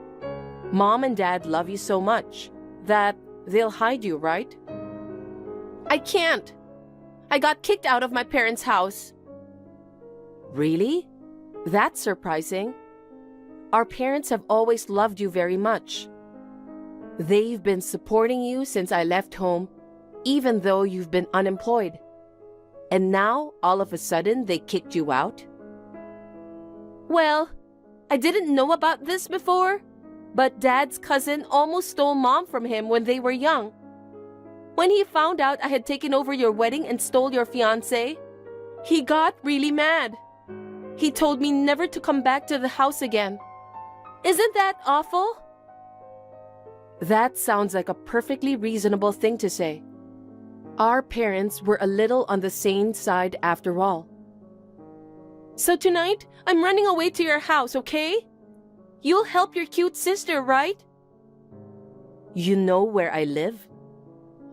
B: Mom and Dad love you so much that they'll hide you, right? I can't. I got kicked out of my parents' house. Really? That's surprising. Our parents have always loved you very much. They've been supporting you since I left home, even though you've been unemployed. And now, all of a sudden, they kicked you out? Well, I didn't know about this before, but Dad's cousin almost stole Mom from him when they were young. When he found out I had taken over your wedding and stole your fiancé, he got really mad. He told me never to come back to the house again. Isn't that awful? That sounds like a perfectly reasonable thing to say. Our parents were a little on the sane side after all. So tonight, I'm running away to your house, okay? You'll help your cute sister, right? You know where I live?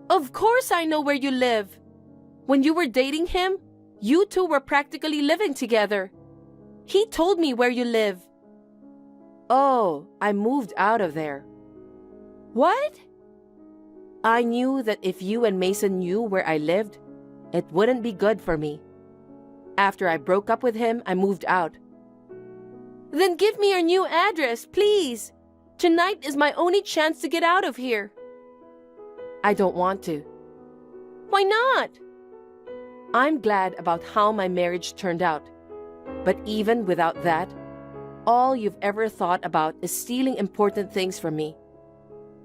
B: Of course I know where you live. When you were dating him, you two were practically living together. He told me where you live. Oh, I moved out of there. What? I knew that if you and Mason knew where I lived, it wouldn't be good for me. After I broke up with him, I moved out. Then give me your new address, please. Tonight is my only chance to get out of here. I don't want to. Why not? I'm glad about how my marriage turned out. But even without that, all you've ever thought about is stealing important things from me.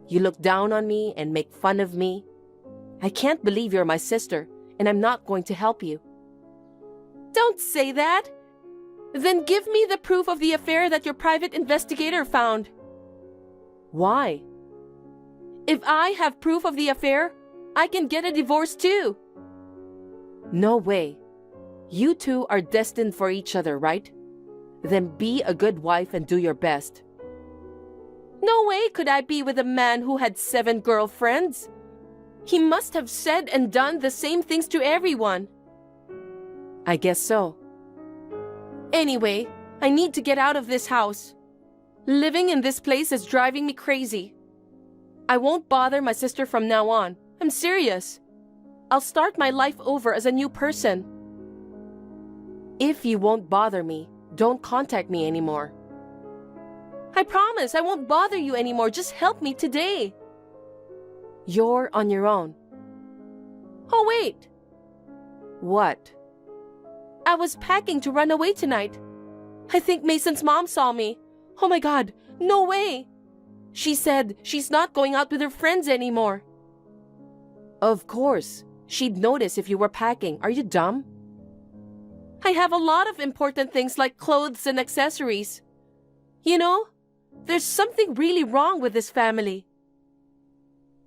B: You look down on me and make fun of me. I can't believe you're my sister, and I'm not going to help you. Don't say that! Then give me the proof of the affair that your private investigator found. Why? If I have proof of the affair, I can get a divorce too. No way. You two are destined for each other, right? Then be a good wife and do your best. No way could I be with a man who had 7 girlfriends. He must have said and done the same things to everyone. I guess so. Anyway, I need to get out of this house. Living in this place is driving me crazy. I won't bother my sister from now on. I'm serious. I'll start my life over as a new person. If you won't bother me, don't contact me anymore. I promise I won't bother you anymore. Just help me today. You're on your own. Oh, wait. What? I was packing to run away tonight. I think Mason's mom saw me. Oh my God, no way. She said she's not going out with her friends anymore. Of course. She'd notice if you were packing. Are you dumb? I have a lot of important things like clothes and accessories. You know, there's something really wrong with this family.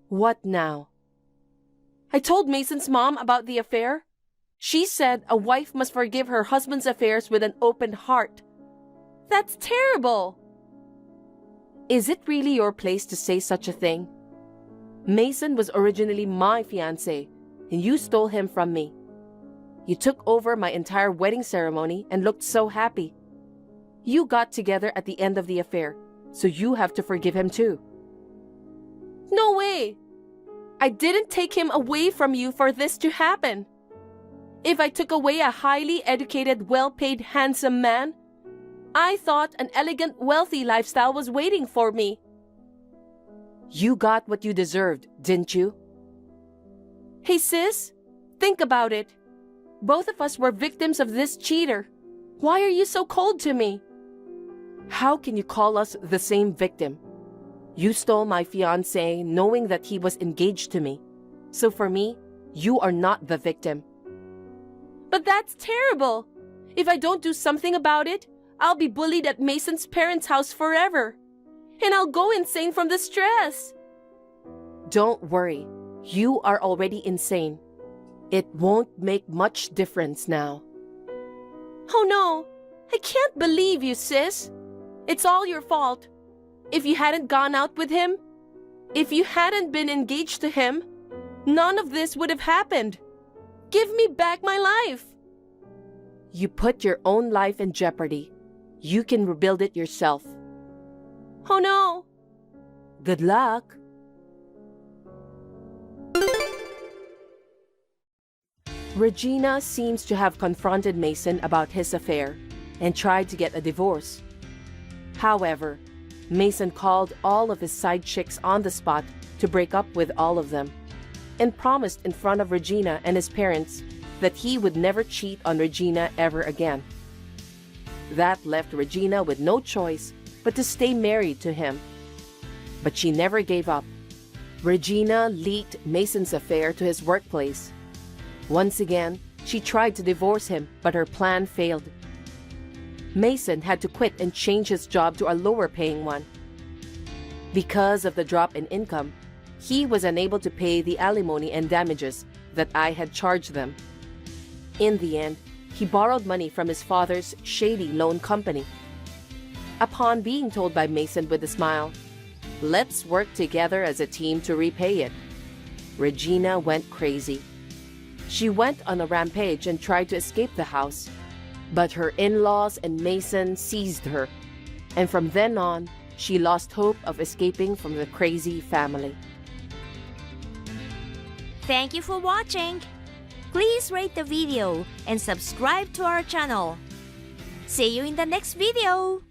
B: What now? I told Mason's mom about the affair. She said a wife must forgive her husband's affairs with an open heart. That's terrible. Is it really your place to say such a thing? Mason was originally my fiancé, and you stole him from me. You took over my entire wedding ceremony and looked so happy. You got together at the end of the affair, so you have to forgive him too. No way! I didn't take him away from you for this to happen. If I took away a highly educated, well-paid, handsome man, I thought an elegant, wealthy lifestyle was waiting for me. You got what you deserved, didn't you? Hey sis, think about it. Both of us were victims of this cheater. Why are you so cold to me? How can you call us the same victim? You stole my fiancé knowing that he was engaged to me. So for me, you are not the victim. But that's terrible. If I don't do something about it, I'll be bullied at Mason's parents' house forever. And I'll go insane from the stress. Don't worry. You are already insane. It won't make much difference now. Oh no! I can't believe you, sis. It's all your fault. If you hadn't gone out with him, if you hadn't been engaged to him, none of this would have happened. Give me back my life. You put your own life in jeopardy. You can rebuild it yourself. Oh no! Good luck. Regina seems to have confronted Mason about his affair and tried to get a divorce. However, Mason called all of his side chicks on the spot to break up with all of them and promised in front of Regina and his parents that he would never cheat on Regina ever again. That left Regina with no choice but to stay married to him. But she never gave up. Regina leaked Mason's affair to his workplace. Once again, she tried to divorce him, but her plan failed. Mason had to quit and change his job to a lower-paying one. Because of the drop in income, he was unable to pay the alimony and damages that I had charged them. In the end, he borrowed money from his father's shady loan company. Upon being told by Mason with a smile, "Let's work together as a team to repay it," Regina went crazy. She went on a rampage and tried to escape the house, but her in-laws and Mason seized her, and from then on, she lost hope of escaping from the crazy family.
D: Thank you for watching. Please rate the video and subscribe to our channel. See you in the next video.